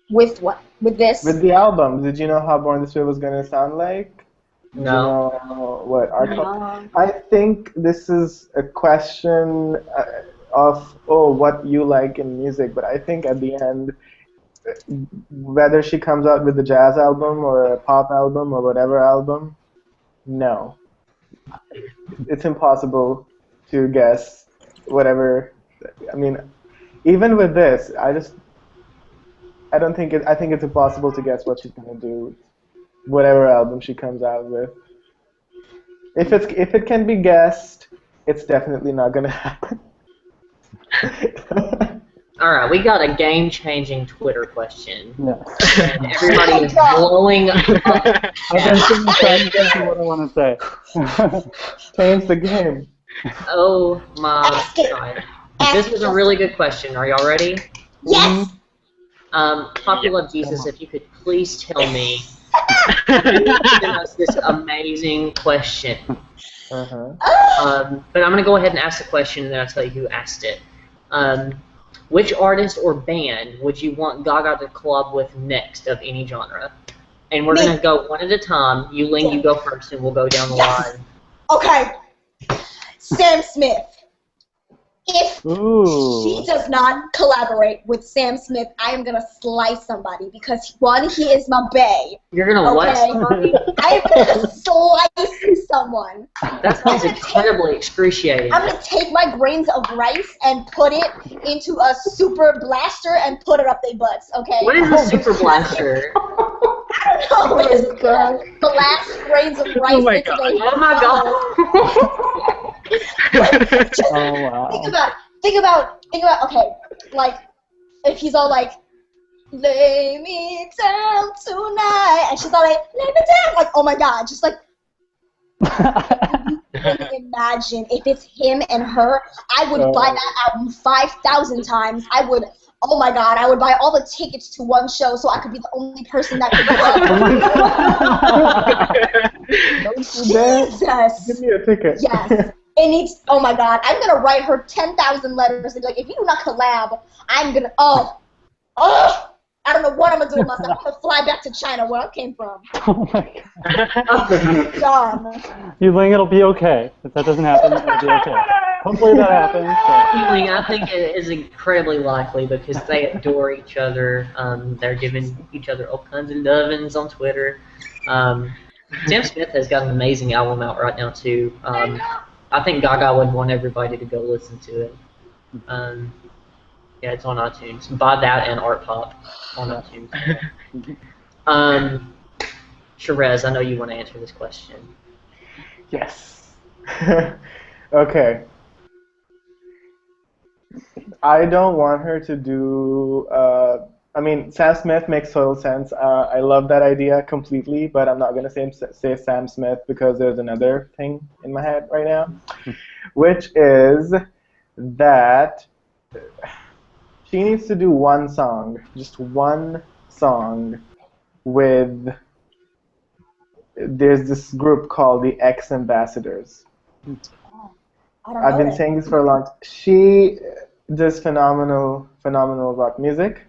With what? With this? with the album? Did you know how Born This Way was going to sound like? Did No. you know what art pop? I think this is a question of what you like in music, but I think at the end whether she comes out with a jazz album or a pop album or whatever album, no. It's impossible to guess whatever. I mean, even with this, I don't think I think it's impossible to guess what she's gonna do, whatever album she comes out with. If it can be guessed, it's definitely not gonna happen. All right, we got a game-changing Twitter question. Yes. And everybody is blowing up. I've been thinking exactly what I want to say. Change the game. Oh my god. This is a really good question. Are y'all ready? Yes. Poppy Love Jesus, if you could please tell me who sent us this amazing question. Uh-huh. But I'm going to go ahead and ask the question, and then I'll tell you who asked it. Which artist or band would you want Gaga to collab with next of any genre? And we're going to go one at a time. You, Ling, you go first, and we'll go down the line. Okay. Sam Smith. If Ooh. she does not collaborate with Sam Smith, I am gonna slice somebody because one, he is my bae. You're going to what Okay. somebody? I'm gonna slice someone. That sounds incredibly excruciating. I'm gonna take my grains of rice and put it into a super blaster and put it up their butts. Okay. What is a super blaster? I don't know. It's blast grains of rice my into God. their Oh my god. Oh, wow. Think about, okay, like, if he's all like, lay me down tonight, and she's all like, lay me down, like, oh my god, just like, you can imagine if it's him and her, I would buy that album 5,000 times. I would, oh my god, I would buy all the tickets to one show so I could be the only person that could go. Jesus. Give me a ticket. Yes. It needs, oh my god, I'm gonna write her 10,000 letters and be like, if you do not collab, I'm gonna, I don't know what I'm gonna do with myself. I'm gonna fly back to China where I came from. Oh my god. Done. You Ling, it'll be okay. If that doesn't happen, it'll be okay. Hopefully that happens. But... Feeling, I think it is incredibly likely because they adore each other. They're giving each other all kinds of lovins on Twitter. Sam Smith has got an amazing album out right now too. I think Gaga would want everybody to go listen to it. Yeah, it's on iTunes. Buy that and Art Pop on iTunes. Sherez, I know you want to answer this question. Yes. Okay. I don't want her to do. I mean, Sam Smith makes total sense. I love that idea completely, but I'm not gonna say Sam Smith because there's another thing in my head right now, which is that she needs to do one song, just one song, with. There's this group called the X Ambassadors. I've been saying this for a long time. She does phenomenal rock music.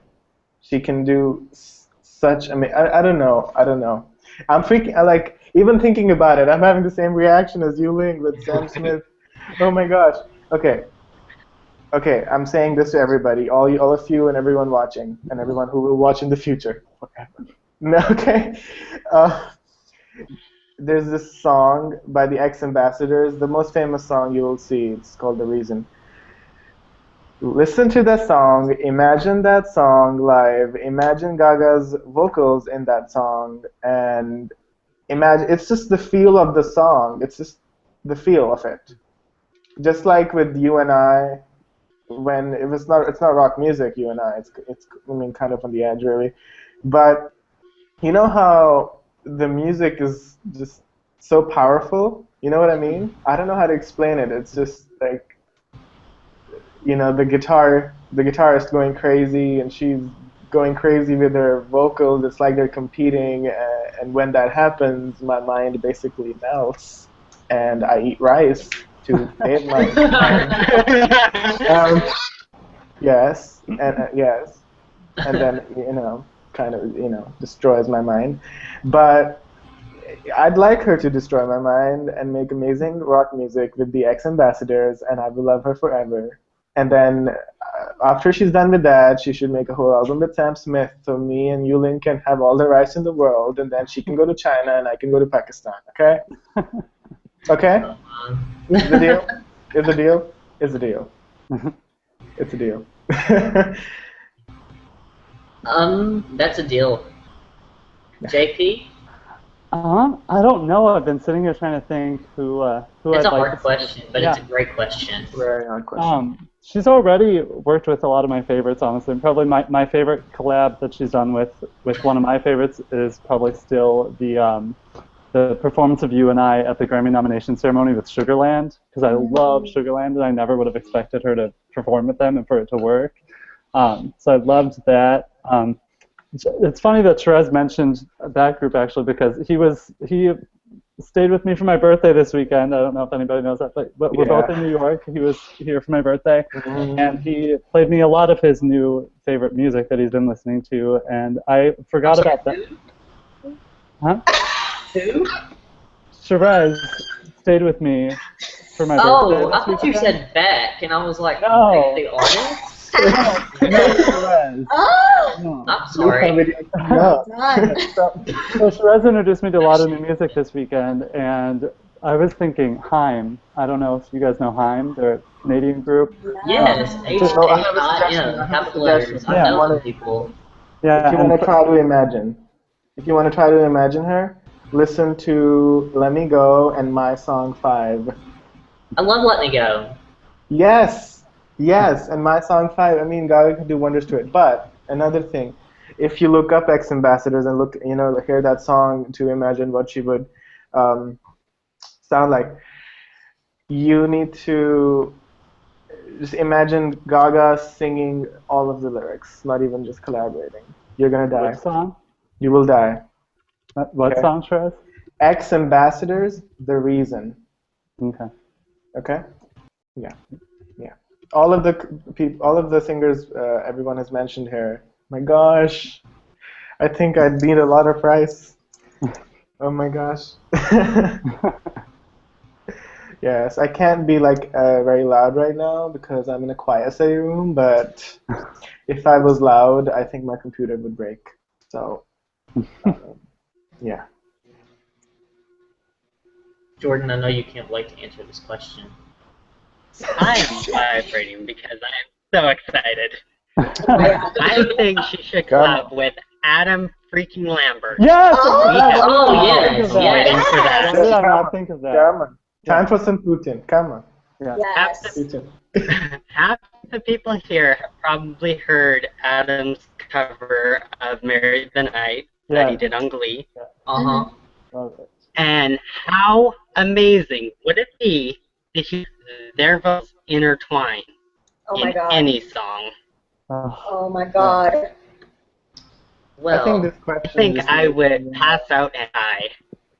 She can do such. I mean, I don't know. I'm freaking. Even thinking about it. I'm having the same reaction as you, Ling, with Sam Smith. Oh my gosh. Okay. I'm saying this to everybody, all of you, and everyone watching, and everyone who will watch in the future. Okay. There's this song by the X Ambassadors, the most famous song you will see. It's called The Reason. Listen to that song, imagine that song live, imagine Gaga's vocals in that song, and imagine, it's just the feel of the song, it's just the feel of it. Just like with You and I, when it's not rock music, You and I, it's I mean, kind of on the edge really, but you know how the music is just so powerful, you know what I mean? I don't know how to explain it, it's just like, you know, the guitarist going crazy, and she's going crazy with her vocals. It's like they're competing, and when that happens, my mind basically melts, and I eat rice to save my mind. Yes, and then kind of destroys my mind. But I'd like her to destroy my mind and make amazing rock music with the X Ambassadors, and I will love her forever. And then after she's done with that, she should make a whole album with Sam Smith, so me and Yulin can have all the rights in the world, and then she can go to China and I can go to Pakistan. Okay? Okay? Is the deal? Is the deal? Is the deal? It's a deal. That's a deal. JP? I don't know. I've been sitting here trying to think who It's I'd a like hard to see. question, but Yeah. it's a great question. Very hard question. She's already worked with a lot of my favorites, honestly. And probably my favorite collab that she's done with one of my favorites is probably still the performance of You and I at the Grammy nomination ceremony with Sugarland, because I love Sugarland and I never would have expected her to perform with them and for it to work. So I loved that. It's funny that Therese mentioned that group actually, because he stayed with me for my birthday this weekend. I don't know if anybody knows that, but we're both in New York. He was here for my birthday, and he played me a lot of his new favorite music that he's been listening to, and I forgot about that. Huh? Who? Therese stayed with me for my birthday. Oh, I this thought you weekend. said Beck, and I was like, No. the artist? No, Therese. Oh, No. I'm sorry. No. done. So Therese introduced me to a lot of new music this weekend, and I was thinking Haim. I don't know if you guys know Haim. They're a Canadian group. Yes, No, I have a suggestion. H-A-I-M, I have a capital letters. suggestion. I Yeah. know some people. Yeah, If you and want to try to imagine, her, listen to Let Me Go and My Song 5. I love Let Me Go. Yes, and My Song 5. I mean, Gaga could do wonders to it. But another thing, if you look up Ex Ambassadors and hear that song to imagine what she would sound like, you need to just imagine Gaga singing all of the lyrics, not even just collaborating. You're gonna die. Which song? You will die. What Okay. song, Therese? Ex Ambassadors, The Reason. Okay. Okay. Yeah. All of the singers everyone has mentioned here. My gosh, I think I'd need a lot of rice. Oh my gosh. Yes, I can't be very loud right now because I'm in a quiet study room. But if I was loud, I think my computer would break. So, yeah. Jordan, I know you can't wait to answer this question. I am vibrating because I am so excited. Yeah. I think she should collab with Adam freaking Lambert. Yes! Oh, yes, Why yes. Waiting for that. did I not think of that? Come on. Time for some Putin. Come on. Yes. Putin. Half the people here have probably heard Adam's cover of Married the Night that he did on Glee. Uh-huh. Love it. And how amazing would it be to hear their voices intertwine Oh my in god. any song? Oh my god. Well, I think this question. I think I would pass out and die.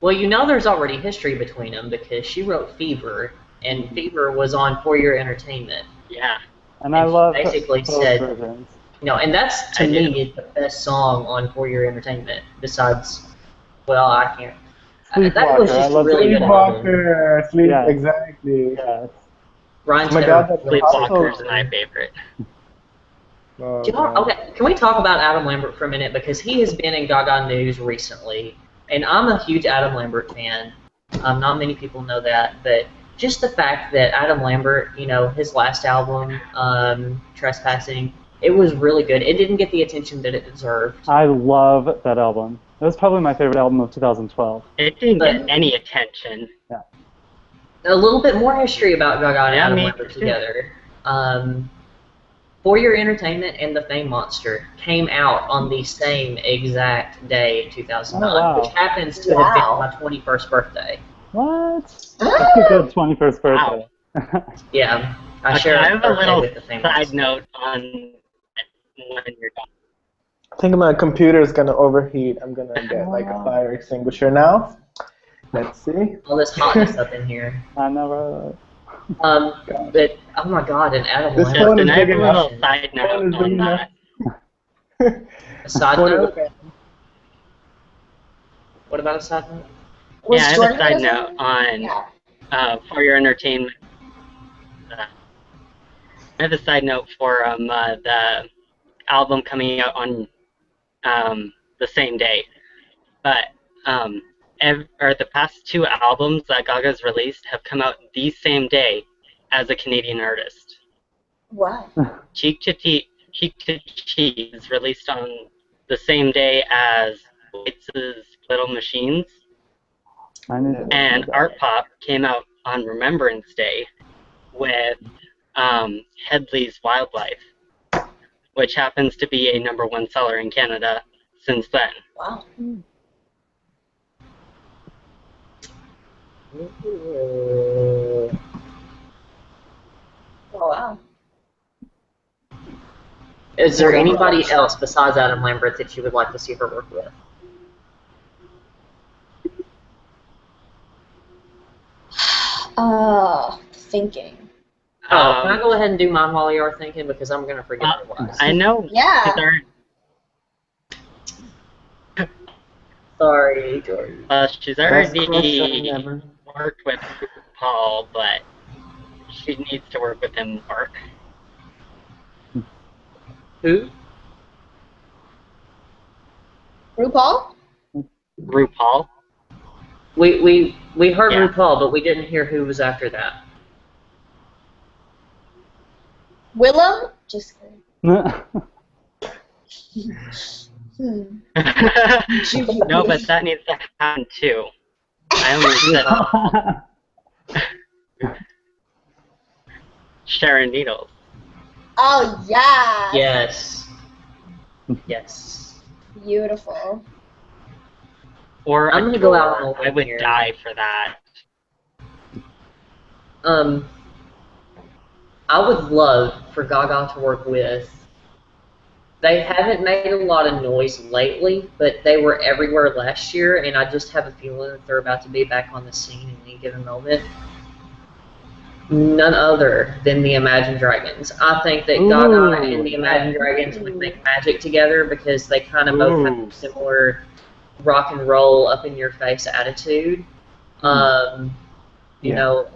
well, you know there's already history between them because she wrote Fever, and Fever was on For Your Entertainment. Yeah. And I And she love basically both said- versions. And that's, to I do. me, the best song on For Your Entertainment, besides, well, I can't. That was Sleepwalker, I just a love really good album. Sleepwalker. Sleep. Yeah. Exactly. Yes. Ryan's Oh my never- God, that's Sleepwalker's my favorite. Oh, Do y'all- God. okay, can we talk about Adam Lambert for a minute? Because he has been in Gaga news recently, and I'm a huge Adam Lambert fan. Not many people know that, but just the fact that Adam Lambert, his last album, Trespassing, it was really good. It didn't get the attention that it deserved. I love that album. It was probably my favorite album of 2012. It didn't get any attention. A little bit more history about Gaga and Yeah, Adam me Lambert too. together. For Your Entertainment and The Fame Monster came out on the same exact day in 2009, Oh, wow. which happens to have been my 21st birthday. What? That's a good 21st birthday. Yeah, I Okay, share I a have a birthday little with The Fame side Monster. note on when you're done. I think my computer is gonna overheat. I'm gonna get a fire extinguisher now. Let's see. All this hotness up in here. I never. But oh my God, and Adam This Lambert. phone is Justin, I big have a enough. little side Phone note is big on enough. that. A side Phone is note? okay. What about a side note? Was Yeah, I have a Jordan side gonna note say- on Yeah. For Your Entertainment. I have a side note for the album coming out on the same day. But the past two albums that Gaga's released have come out the same day as a Canadian artist. Wow. Cheek to Cheek is released on the same day as Waits' Little Machines, I need to listen and to Art that. Pop came out on Remembrance Day with Headley's Wildlife, which happens to be a #1 seller in Canada since then. Wow. Oh, wow. Is there anybody else besides Adam Lambert that you would like to see her work with? Thinking. Oh, can I go ahead and do mine while you are thinking, because I'm gonna forget otherwise. I know. Yeah. Sorry, George. She's Best question already ever. worked with Paul, but she needs to work with him more. Who? RuPaul? RuPaul. We heard Yeah. RuPaul, but we didn't hear who was after that. Willem? Just kidding. No, but that needs to happen too. I only said Sharon Needles. Oh, yeah. Yes. Yes. Beautiful. Or I'm gonna go out on a Adore. I limb would here. die for that. I would love for Gaga to work with. They haven't made a lot of noise lately, but they were everywhere last year, and I just have a feeling that they're about to be back on the scene in any given moment. None other than the Imagine Dragons. I think that Gaga and the Imagine Dragons would make magic together because they kind of both have a similar rock and roll, up in your face attitude. You know,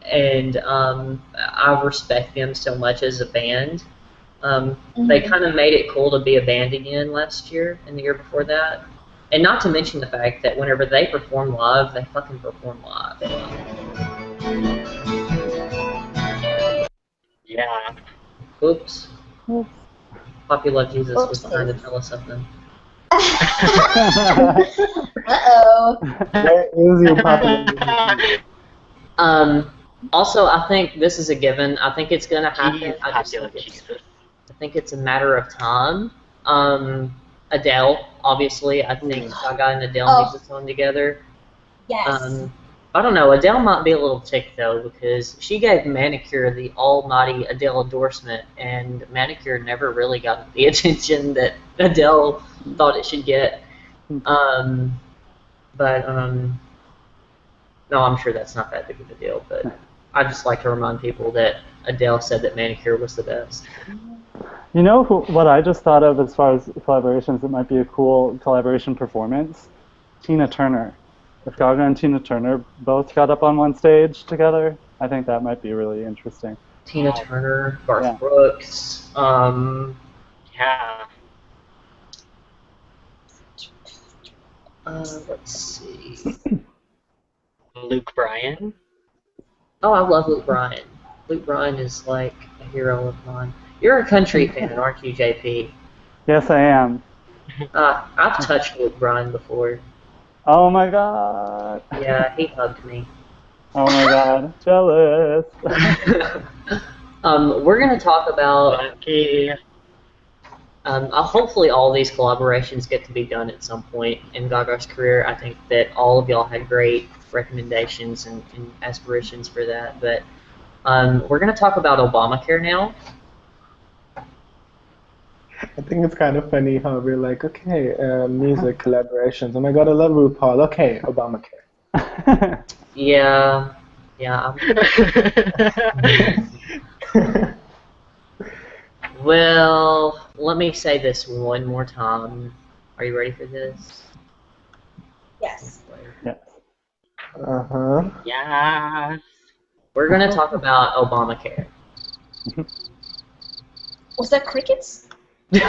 and I respect them so much as a band. They kind of made it cool to be a band again last year and the year before that. And not to mention the fact that whenever they perform live, they fucking perform live. Yeah. Oops. Poppy Love Jesus was Oopsies. trying to tell us something. Uh-oh. Where is your popular? Also, I think this is a given. I think it's going to happen. Jeez, I just popular think it's, Jesus. I think it's a matter of time. Adele, obviously. I think Gaga and Adele need to song together. Yes. I don't know. Adele might be a little ticked, though, because she gave Manicure the almighty Adele endorsement, and Manicure never really got the attention that Adele thought it should get. No, I'm sure that's not that big of a deal, but I just like to remind people that Adele said that Manicure was the best. You know what I just thought of as far as collaborations that might be a cool collaboration performance? Tina Turner. If Gaga and Tina Turner both got up on one stage together, I think that might be really interesting. Tina Turner, Garth Yeah. Brooks, Yeah. let's see. Luke Bryan. Oh, I love Luke Bryan. Luke Bryan is like a hero of mine. You're a country fan, aren't you, JP? Yes, I am. I've touched Luke Bryan before. Oh my god. Yeah, he hugged me. Oh my god. Jealous. We're going to talk about... Lucky. hopefully all these collaborations get to be done at some point in Gaga's career. I think that all of y'all had great recommendations and aspirations for that. But we're going to talk about Obamacare now. I think it's kind of funny how we're like, okay, music collaborations. Oh my god, I love RuPaul. Okay, Obamacare. Yeah. Well, let me say this one more time. Are you ready for this? Yes. Yes. Uh-huh. Yes. We're going to talk about Obamacare. Was that crickets? I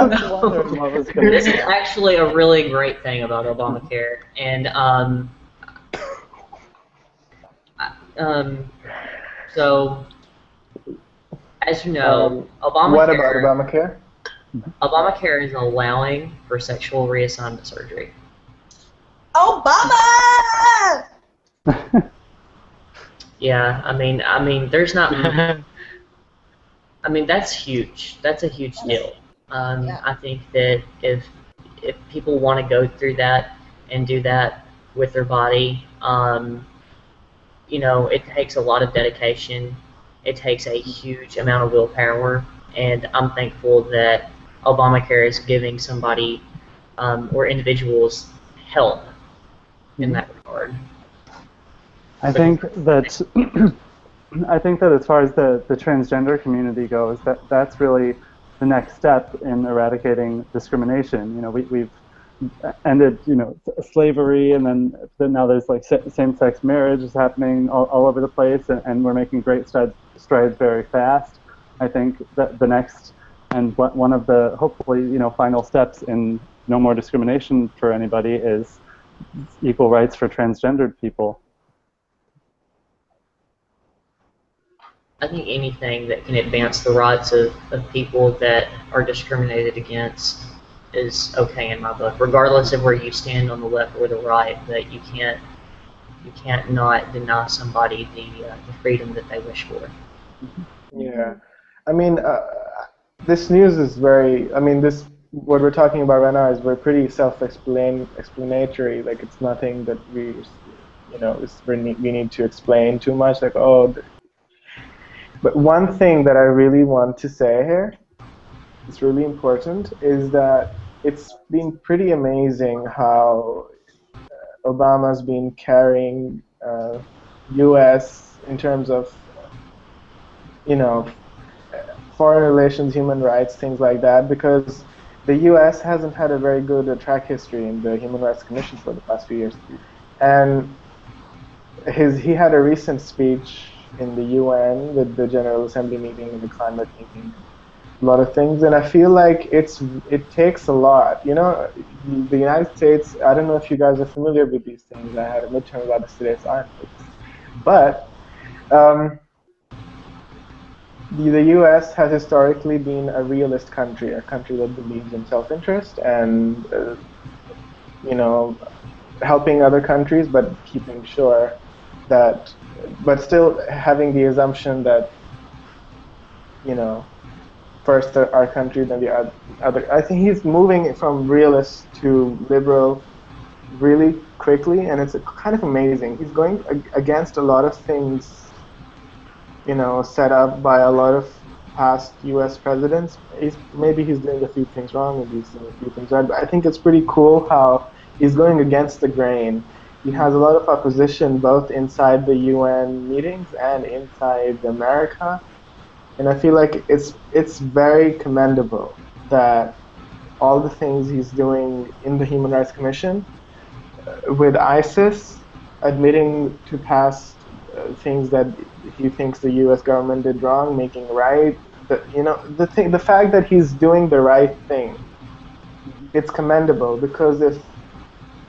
was wondering what was going This is on. actually a really great thing about Obamacare, and so as you know, What about Obamacare Obamacare? is allowing for sexual reassignment surgery. Obama! Yeah, I mean, there's not. I mean, that's huge. That's a huge deal. Yeah. I think that if people want to go through that and do that with their body, you know, it takes a lot of dedication. It takes a huge amount of willpower, and I'm thankful that Obamacare is giving somebody or individuals help in that regard. I think that as far as the transgender community goes, that's really the next step in eradicating discrimination. You know, we've ended, you know, slavery, and then now there's like same-sex marriage is happening all over the place, and we're making great strides very fast. I think that the next and one of the hopefully, you know, final steps in no more discrimination for anybody is equal rights for transgendered people. I think anything that can advance the rights of people that are discriminated against is okay in my book, regardless of where you stand on the left or the right. That you can't not deny somebody the freedom that they wish for. Yeah, I mean, this news is very. I mean, this what we're talking about right now is very pretty self-explanatory. Like it's nothing that we, you know, we need to explain too much. Like but one thing that I really want to say here, it's really important, is that it's been pretty amazing how Obama's been carrying U.S. in terms of, you know, foreign relations, human rights, things like that, because the U.S. hasn't had a very good track history in the Human Rights Commission for the past few years. And he had a recent speech in the UN with the General Assembly meeting and the climate meeting, a lot of things, and I feel like it takes a lot. You know, the United States, I don't know if you guys are familiar with these things. I had a midterm about this today, so I know this. But the U.S. has historically been a realist country, a country that believes in self-interest and, you know, helping other countries, but keeping sure that, but still having the assumption that, you know, first our country, then the other. I think he's moving from realist to liberal really quickly, and it's kind of amazing. He's going against a lot of things, you know, set up by a lot of past U.S. presidents. Maybe he's doing a few things wrong, and he's doing a few things right, but I think it's pretty cool how he's going against the grain. He has a lot of opposition both inside the UN meetings and inside America, and I feel like it's very commendable that all the things he's doing in the Human Rights Commission with ISIS, admitting to past things that he thinks the U.S. government did wrong, making right. The fact that he's doing the right thing, it's commendable, because if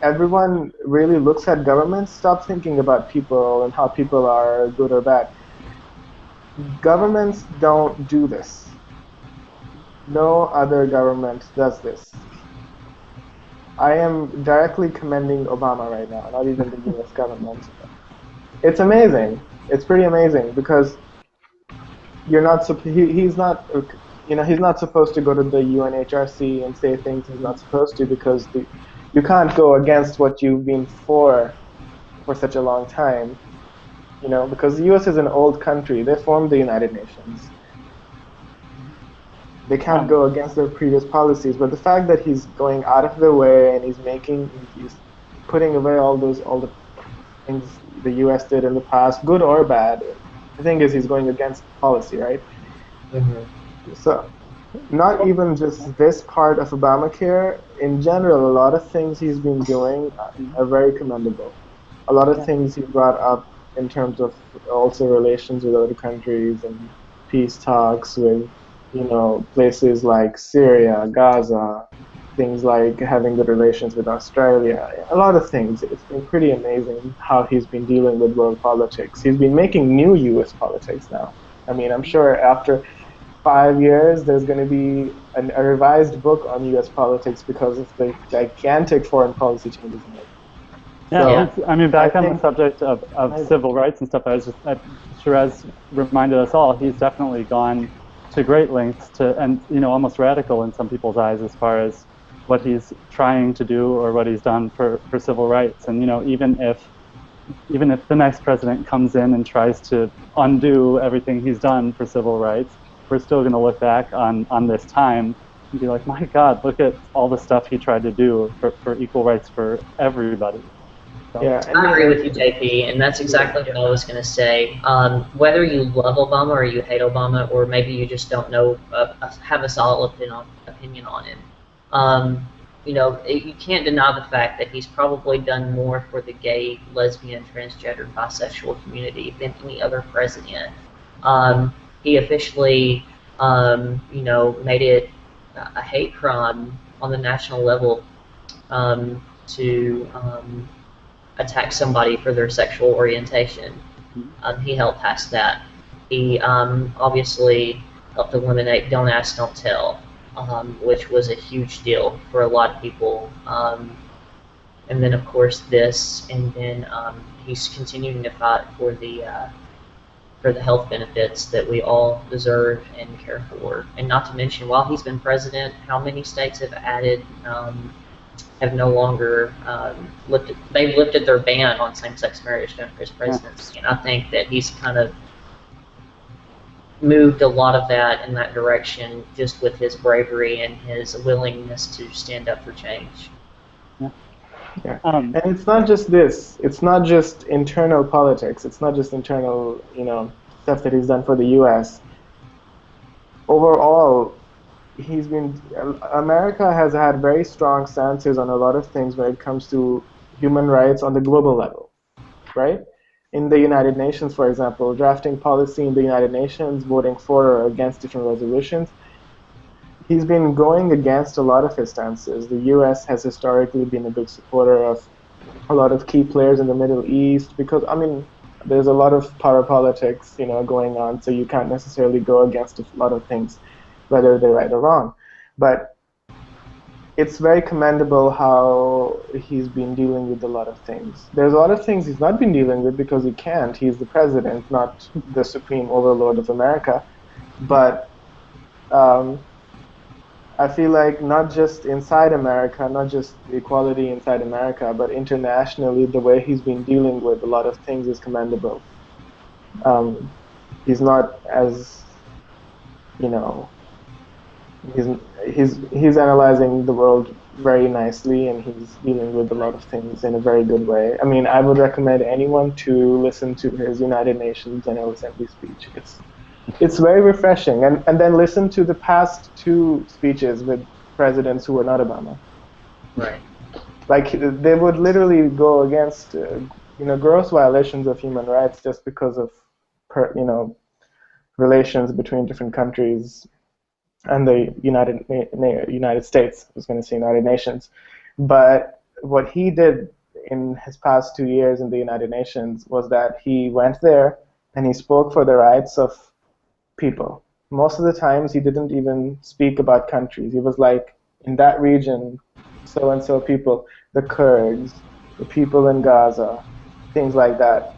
everyone really looks at governments, stop thinking about people and how people are good or bad. Governments don't do this. No other government does this. I am directly commending Obama right now, not even the U.S. government. It's amazing. It's pretty amazing, because he's not, you know, he's not supposed to go to the UNHRC and say things he's not supposed to, because you can't go against what you've been for such a long time, you know, because the U.S. is an old country. They formed the United Nations. They can't go against their previous policies, but the fact that he's going out of the way and he's putting away all the things the U.S. did in the past, good or bad, the thing is he's going against policy, right? Mm-hmm. So, not even just this part of Obamacare, in general, a lot of things he's been doing are very commendable. A lot of things he brought up in terms of also relations with other countries and peace talks with, places like Syria, Gaza, things like having good relations with Australia, a lot of things. It's been pretty amazing how he's been dealing with world politics. He's been making new U.S. politics now. I mean, I'm sure after 5 years, there's going to be a revised book on U.S. politics because of the gigantic foreign policy changes he made. Yeah, So, I mean, back I on the think- subject of civil rights and stuff, Shiraz reminded us all, he's definitely gone to great lengths to, and almost radical in some people's eyes as far as what he's trying to do or what he's done for civil rights. And even if the next president comes in and tries to undo everything he's done for civil rights, we're still going to look back on this time and be like, my God, look at all the stuff he tried to do for equal rights for everybody. So, Yeah, I agree with you, JP, and that's exactly what I was going to say. Whether you love Obama or you hate Obama, or maybe you just don't know, have a solid opinion on him, you can't deny the fact that he's probably done more for the gay, lesbian, transgender, bisexual community than any other president. He officially, made it a hate crime on the national level to attack somebody for their sexual orientation. He helped pass that. He obviously helped eliminate Don't Ask, Don't Tell, which was a huge deal for a lot of people. And then, of course, this, and then he's continuing to fight for the health benefits that we all deserve and care for. And not to mention, while he's been president, how many states have added have no longer they've lifted their ban on same-sex marriage during his presidency. And I think that he's kind of moved a lot of that in that direction just with his bravery and his willingness to stand up for change. Yeah. And it's not just this. It's not just internal politics. It's not just internal, stuff that he's done for the U.S. Overall, America has had very strong stances on a lot of things when it comes to human rights on the global level, right? In the United Nations, for example, drafting policy in the United Nations, voting for or against different resolutions. He's been going against a lot of his stances. The U.S. has historically been a big supporter of a lot of key players in the Middle East because, there's a lot of power politics, going on, so you can't necessarily go against a lot of things, whether they're right or wrong. But it's very commendable how he's been dealing with a lot of things. There's a lot of things he's not been dealing with because he can't. He's the president, not the supreme overlord of America. But I feel like not just inside America, not just the equality inside America, but internationally, the way he's been dealing with a lot of things is commendable. He's not as, he's analyzing the world very nicely, and he's dealing with a lot of things in a very good way. I would recommend anyone to listen to his United Nations General Assembly speech. It's very refreshing, and then listen to the past two speeches with presidents who were not Obama. Right. Like, they would literally go against, gross violations of human rights just because of, relations between different countries and the United States. I was going to say United Nations, but what he did in his past 2 years in the United Nations was that he went there and he spoke for the rights of people. Most of the times he didn't even speak about countries. He was like, in that region, so-and-so people, the Kurds, the people in Gaza, things like that.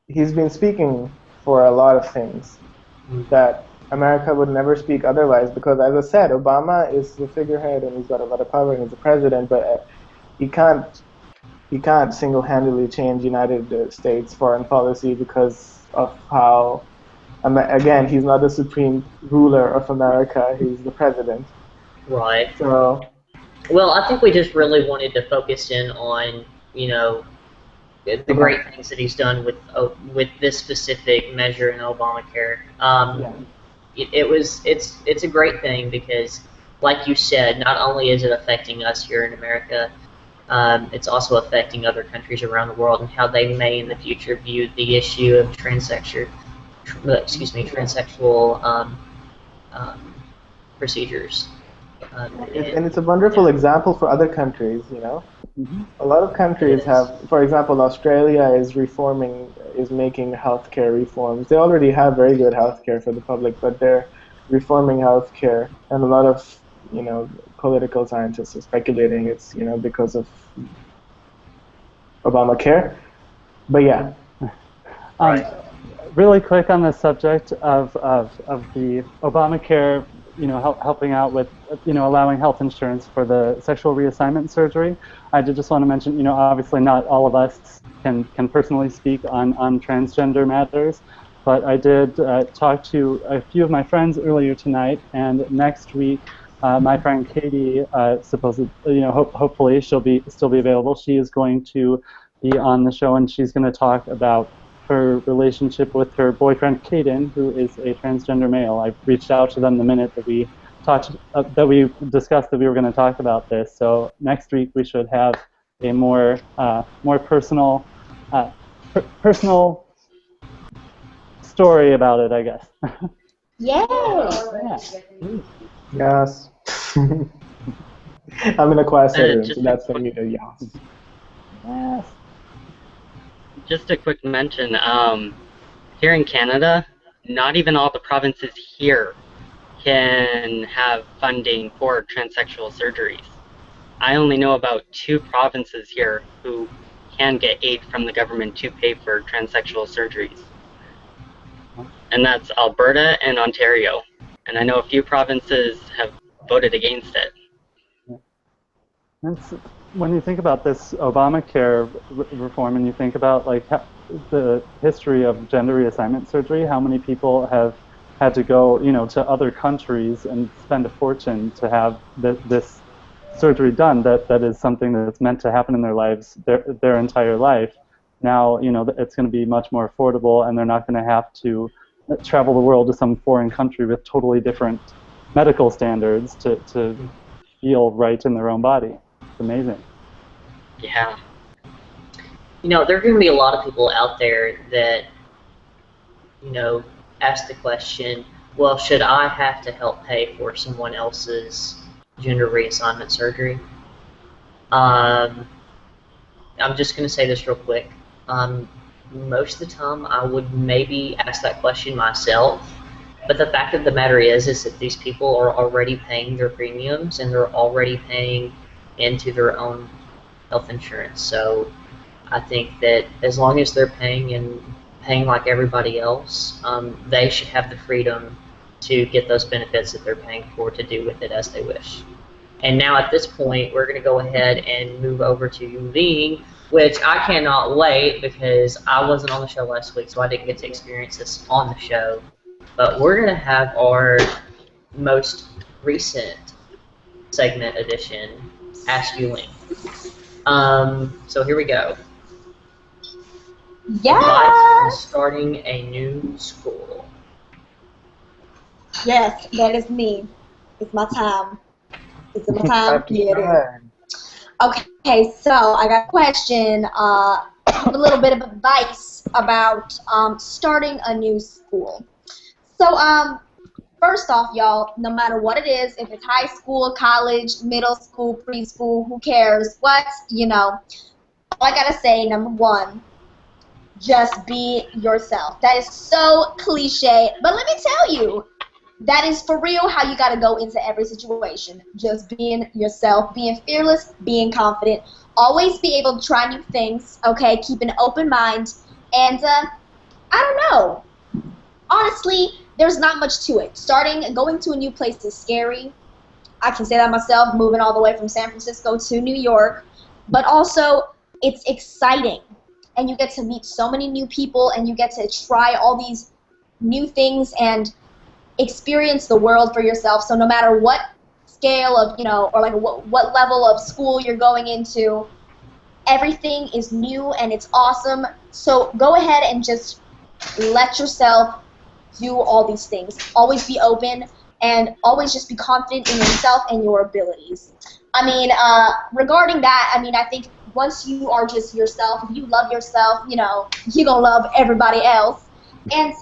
He's been speaking for a lot of things that America would never speak otherwise, because, as I said, Obama is the figurehead and he's got a lot of power and he's the president, but he can't single-handedly change United States foreign policy because of how, again, he's not the supreme ruler of America, he's the president. Right. So, well, I think we just really wanted to focus in on, the great things that he's done with this specific measure in Obamacare. It's a great thing because, like you said, not only is it affecting us here in America, It's also affecting other countries around the world and how they may in the future view the issue of transsexual procedures. And it's a wonderful example for other countries, you know. A lot of countries have, for example, Australia is making healthcare reforms. They already have very good healthcare for the public, but they're reforming healthcare, and a lot of, you know, political scientists are speculating it's, you know, because of Obamacare. But yeah. Really quick on the subject of the Obamacare, you know, helping out with, you know, allowing health insurance for the sexual reassignment surgery. I did just want to mention, you know, obviously not all of us can personally speak on transgender matters, but I did talk to a few of my friends earlier tonight, and next week, my friend Katie, hopefully she'll still be available. She is going to be on the show, and she's going to talk about her relationship with her boyfriend Caden, who is a transgender male. I reached out to them the minute that we discussed that we were going to talk about this. So next week we should have a more personal story about it, I guess. Yeah. Yes. I'm in a class room, so that's when you do yes. Yes. Just a quick mention, here in Canada, not even all the provinces here can have funding for transsexual surgeries. I only know about 2 provinces here who can get aid from the government to pay for transsexual surgeries. And that's Alberta and Ontario. And I know a few provinces have voted against it. When you think about this Obamacare reform, and you think about like the history of gender reassignment surgery, how many people have had to go, you know, to other countries and spend a fortune to have this surgery done, that is something that's meant to happen in their lives their entire life. Now, you know, it's going to be much more affordable, and they're not going to have to travel the world to some foreign country with totally different medical standards to feel right in their own body. It's amazing. Yeah. You know, there are going to be a lot of people out there that, you know, ask the question, well, should I have to help pay for someone else's gender reassignment surgery? I'm just going to say this real quick. Most of the time, I would maybe ask that question myself. But the fact of the matter is that these people are already paying their premiums, and they're already paying into their own health insurance. So I think that as long as they're paying like everybody else, they should have the freedom to get those benefits that they're paying for to do with it as they wish. And now at this point, we're going to go ahead and move over to Yuving, which I cannot wait because I wasn't on the show last week, so I didn't get to experience this on the show. But we're going to have our most recent segment edition, Ask Yuling. So here we go. Yeah. Advice on starting a new school. Yes, that is me. It's my time. It's my time. Yeah, it is. Okay, so I got a question, a little bit of advice about starting a new school. So, first off, y'all, no matter what it is, if it's high school, college, middle school, preschool, who cares? What? You know, all I gotta say, number one, just be yourself. That is so cliche, but let me tell you, that is for real how you got to go into every situation. Just being yourself, being fearless, being confident. Always be able to try new things, okay? Keep an open mind. And, I don't know. Honestly, there's not much to it. Going to a new place is scary. I can say that myself, moving all the way from San Francisco to New York. But also, it's exciting. And you get to meet so many new people, and you get to try all these new things and experience the world for yourself. So no matter what scale of, you know, or like what level of school you're going into, everything is new and it's awesome. So go ahead and just let yourself do all these things. Always be open. and always just be confident in yourself and your abilities. I mean, regarding that, I mean, I think once you are just yourself, if you love yourself, you know, you're going to love everybody else. And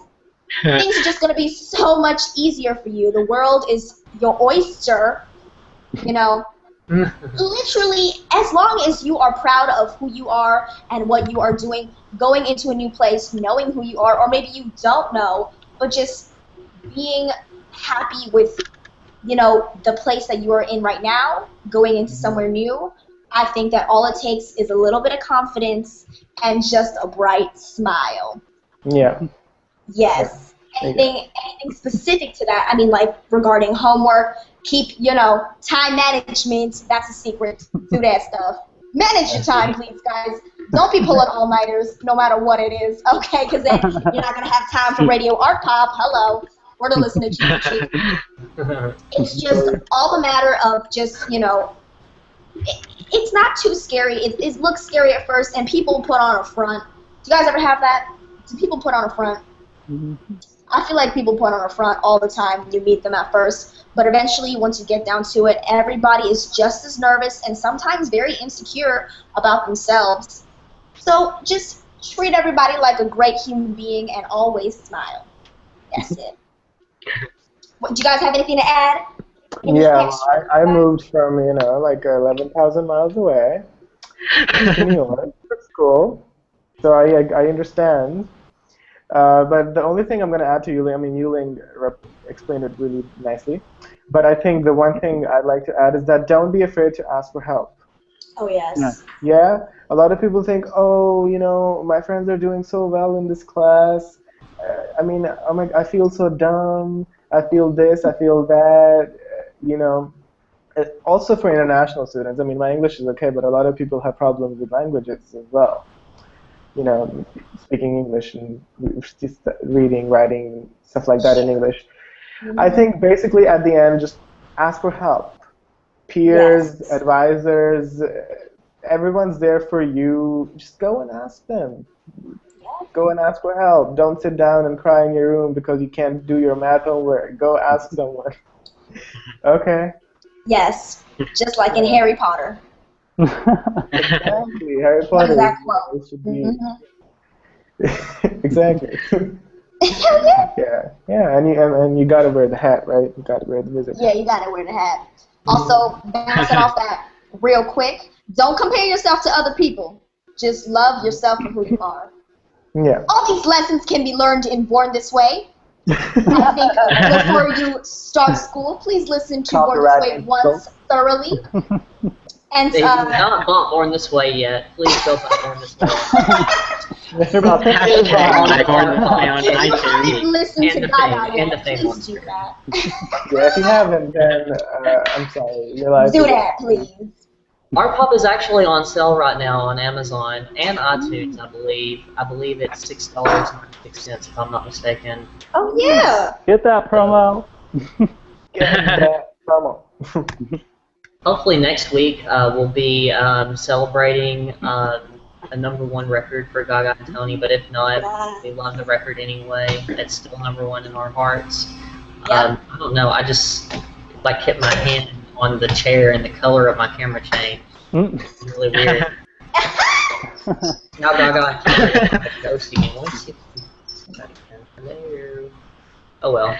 things are just going to be so much easier for you. The world is your oyster, you know. Literally, as long as you are proud of who you are and what you are doing, going into a new place, knowing who you are, or maybe you don't know, but just being happy with, you know, the place that you are in right now, going into somewhere new, I think that all it takes is a little bit of confidence and just a bright smile. Yeah. Yes. Anything specific to that? I mean, like regarding homework, keep, you know, time management. That's a secret. Do that stuff. Manage your time, please, guys. Don't be pulling all-nighters, no matter what it is, okay? Because then you're not gonna have time for Radio Art Pop. Hello, or to listen to Cheap. It's just all a matter of just, you know. It's not too scary. It looks scary at first, and people put on a front. Do you guys ever have that? Do people put on a front? I feel like people put on a front all the time when you meet them at first, but eventually, once you get down to it, everybody is just as nervous and sometimes very insecure about themselves. So just treat everybody like a great human being and always smile. That's it. Do you guys have anything to add? Yeah, well, I moved from, you know, like 11,000 miles away to New York for school, so I understand. But the only thing I'm going to add to Yuling, I mean, Yuling explained it really nicely, but I think the one thing I'd like to add is that don't be afraid to ask for help. Oh, yes. Yeah, a lot of people think, oh, you know, my friends are doing so well in this class. I mean, I feel so dumb. I feel this, I feel that, you know. Also for international students, I mean, my English is okay, but a lot of people have problems with languages as well. You know, speaking English and reading, writing, stuff like that in English. I think basically at the end, just ask for help. Peers, advisors, everyone's there for you. Just go and ask them. Go and ask for help. Don't sit down and cry in your room because you can't do your math homework. Go ask someone. Okay. Yes, just like in Harry Potter. Exactly. Harry What Potter. is that quote? Should be... Exactly. Yeah, and you gotta wear the hat, right? You gotta wear the wizard. Yeah, you gotta wear the hat. Also, bouncing off that real quick, don't compare yourself to other people. Just love yourself for who you are. Yeah. All these lessons can be learned in Born This Way. I think before you start school, please listen to Born This Way once thoroughly. And They have not bought Born This Way yet. Please go buy Born This Way. Hashtag Born This Way on iTunes. Listen to Gaga. And the Please famous. do that. Yeah, if you haven't, then I'm sorry. Your life Do is- that, please. Art Pop is actually on sale right now on Amazon and iTunes, I believe. I believe it's $6.96 if I'm not mistaken. Oh yeah. Get that promo. Get that promo. Hopefully next week we'll be celebrating a #1 record for Gaga and Tony, but if not, we love the record anyway. It's still #1 in our hearts. I don't know, I just like kept my hand on the chair and the color of my camera changed. It's really weird. Now Gaga and Tony ghost again. Let me see if there. Oh well.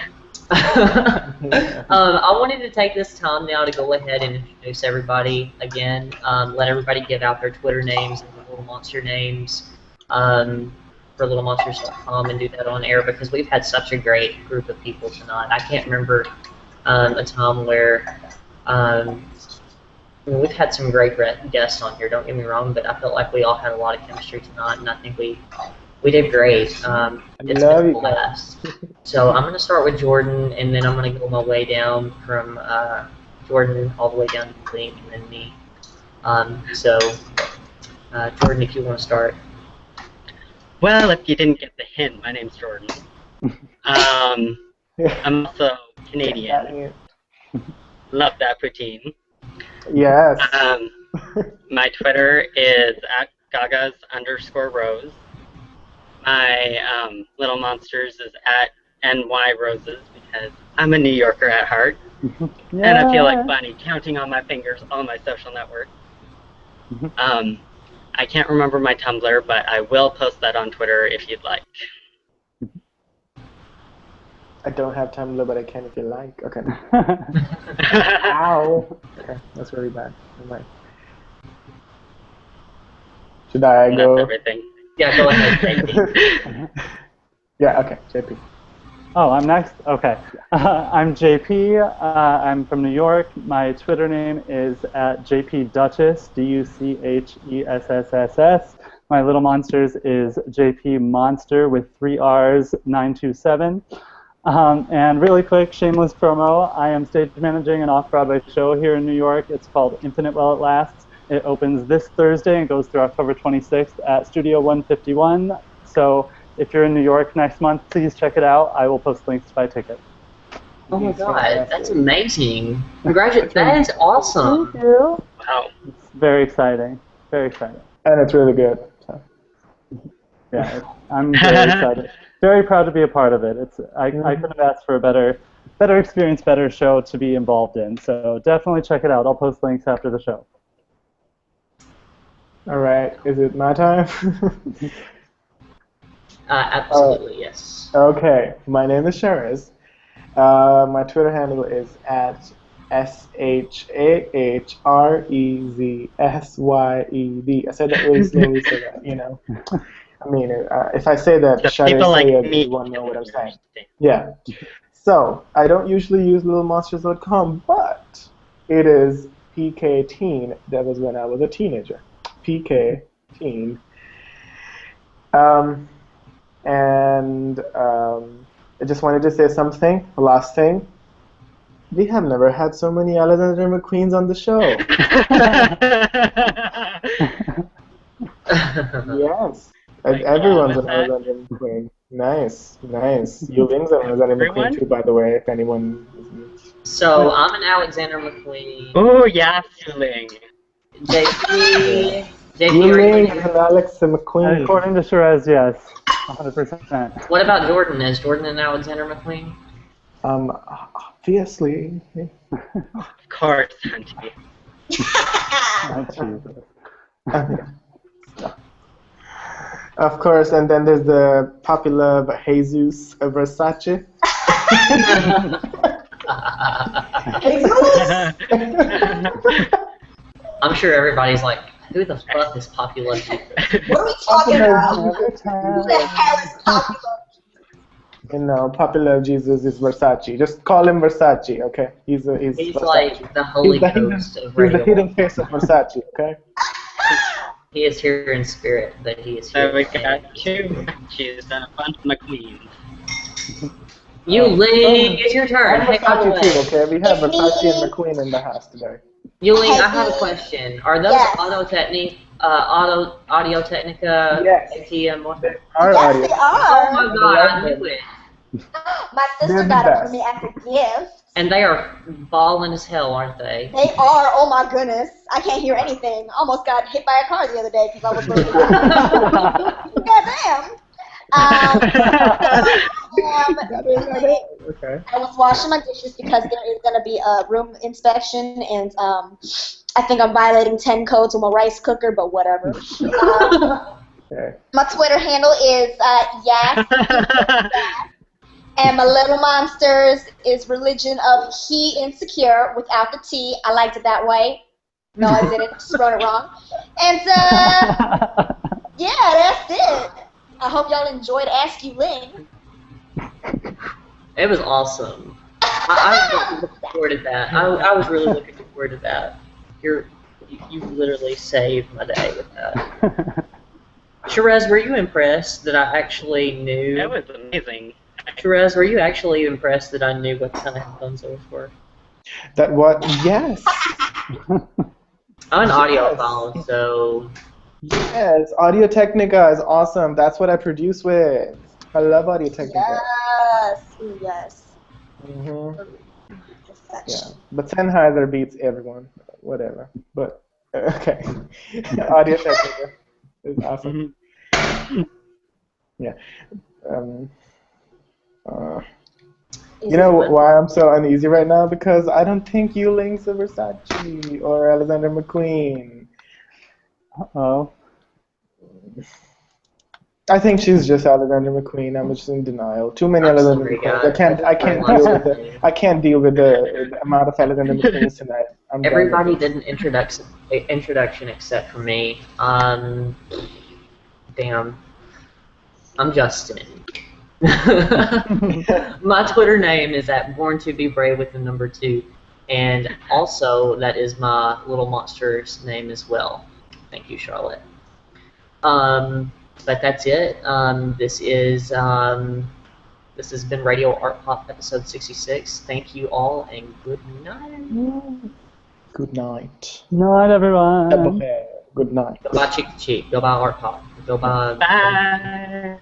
I wanted to take this time now to go ahead and introduce everybody again. Let everybody give out their Twitter names and their Little Monster names for littlemonsters.com and do that on air because we've had such a great group of people tonight. I can't remember a time where we've had some great guests on here, don't get me wrong, but I felt like we all had a lot of chemistry tonight, and I think we did great. It's been a blast. So I'm going to start with Jordan, and then I'm going to go my way down from Jordan all the way down to Link, and then me. Jordan, if you want to start. Well, if you didn't get the hint, my name's Jordan. I'm also Canadian. Love that poutine. Yes. My Twitter is @gagas_rose. My Little Monsters is @nyroses because I'm a New Yorker at heart, Yeah. and I feel like Bunny counting on my fingers all my social networks. I can't remember my Tumblr, but I will post that on Twitter if you'd like. I don't have Tumblr, but I can if you like. Okay. Ow. Okay, that's really bad. Never mind. Should I That's go? everything. Yeah, go ahead, JP. Yeah, okay, JP. Oh, I'm next? Okay. I'm JP. I'm from New York. My Twitter name is at JPDuchess, DUCHESSSS. My Little Monsters is JP Monster with 3 R's, 927. And really quick, shameless promo, I am stage managing an off-Broadway show here in New York. It's called Infinite While It Lasts. It opens this Thursday and goes through October 26th at Studio 151. So if you're in New York next month, please check it out. I will post links to buy tickets. Oh my god, that's amazing. Congratulations, that is awesome. Thank you. Wow. It's very exciting. Very exciting. And it's really good. So. Yeah, I'm very excited. Very proud to be a part of it. I couldn't have asked for a better experience, better show to be involved in. So definitely check it out. I'll post links after the show. All right, is it my time? Absolutely, yes. Okay, my name is Sharez. My Twitter handle is at SHAHREZSYED. I said that really slowly so that, you know. I mean, if I say that, The Sharez people like say it, me you won't know what I'm saying. understand. Yeah. So, I don't usually use littlemonsters.com, but it is PK Teen. That was when I was a teenager. PK Teen. I just wanted to say something, last thing. We have never had so many Alexander McQueens on the show. Yes. Everyone's an Alexander McQueen. Nice, nice. Yuling's an Alexander McQueen too, by the way, if anyone isn't. So, I'm an Alexander McQueen. Oh, yeah, Yuling. JP, Yuling is an Alex McQueen. According to Sharez, yes. 100%. what about Jordan? Is Jordan an Alexander McQueen? Obviously. Of course, Hunty. Oh, Jesus. Of course, and then there's the popular Jesus Versace. I'm sure everybody's like, who the fuck is Popular Jesus? What are we talking about? Who the hell is popular? You know, popular Jesus is Versace. Just call him Versace, okay? He's He's Versace. like the Holy Ghost of He's the radio. hidden face of Versace, okay? He is here in spirit, but he is So here. we got two She's and a bunch of McQueens. Yuling, it's your turn. Hey, by the Versace too, way, okay? We have Versace and McQueen in the house today. Yuling, I have a question. Are those Yes. Audio Technica Yes. ATM? Our Yes, audience. they Oh are. my god, I knew it. My sister They're the got it for best. me as a gift. And they are balling as hell, aren't they? They are. Oh my goodness. I can't hear anything. I almost got hit by a car the other day because I was looking. Goddamn. Okay. I was washing my dishes because there is going to be a room inspection, and I think I'm violating 10 codes with my rice cooker, but whatever. Okay. My Twitter handle is yes, and my Little Monsters is Religion of He Insecure without the T. I liked it that way. No, I didn't. Just wrote it wrong. And yeah, that's it. I hope y'all enjoyed Ask You Ling. It was awesome. I was looking forward to that. I was really looking forward to that. You literally saved my day with that. Sharez, were you impressed that I actually knew? That was amazing. Sharez, were you actually impressed that I knew what kind of headphones those were? That what? Yes. I'm an audiophile, so Yes. Audio Technica is awesome. That's what I produce with. I love Audio Technica. Yes. Ooh, yes. Mm-hmm. Such. Yeah. But Sennheiser beats everyone. Whatever. But okay. Audio Technica is awesome. Mm-hmm. Yeah. Is You know it? why I'm so uneasy right now? Because I don't think Yuling's a Versace or Alexander McQueen. Oh. I think she's just Alexander McQueen. I'm just in denial. Too many I'm Alexander sorry, McQueens. guys. I can't deal with the the amount of Alexander McQueens tonight. I'm done with Everybody this. did an introduction except for me. Damn. I'm Justin. My Twitter name is @BornToBeBrave with the number 2, and also that is my little monster's name as well. Thank you, Charlotte. But that's it. This has been Radio Art Pop episode 66. Thank you all, and good night. Good night. Night, everyone. Good night. Go buy Cheek to Cheek. Go buy Art Pop. Go buy. Bye.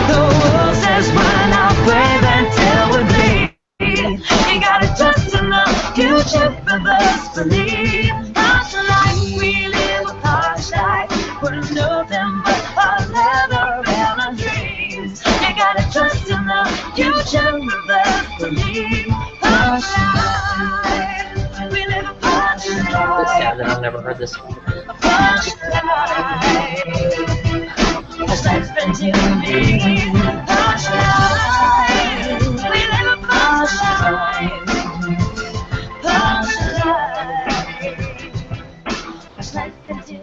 The world says run out, brave until we bleed. You gotta trust in the future of us believe. Harsh life, we live a harsh life. We're nothing but our leather and our dreams. You gotta trust in the future of us believe. Harsh life, we live a harsh It's life. sad that I've never heard this song. Harsh life. Life's been too mean. Harsh life. We live a harsh life. Harsh life. Life's been too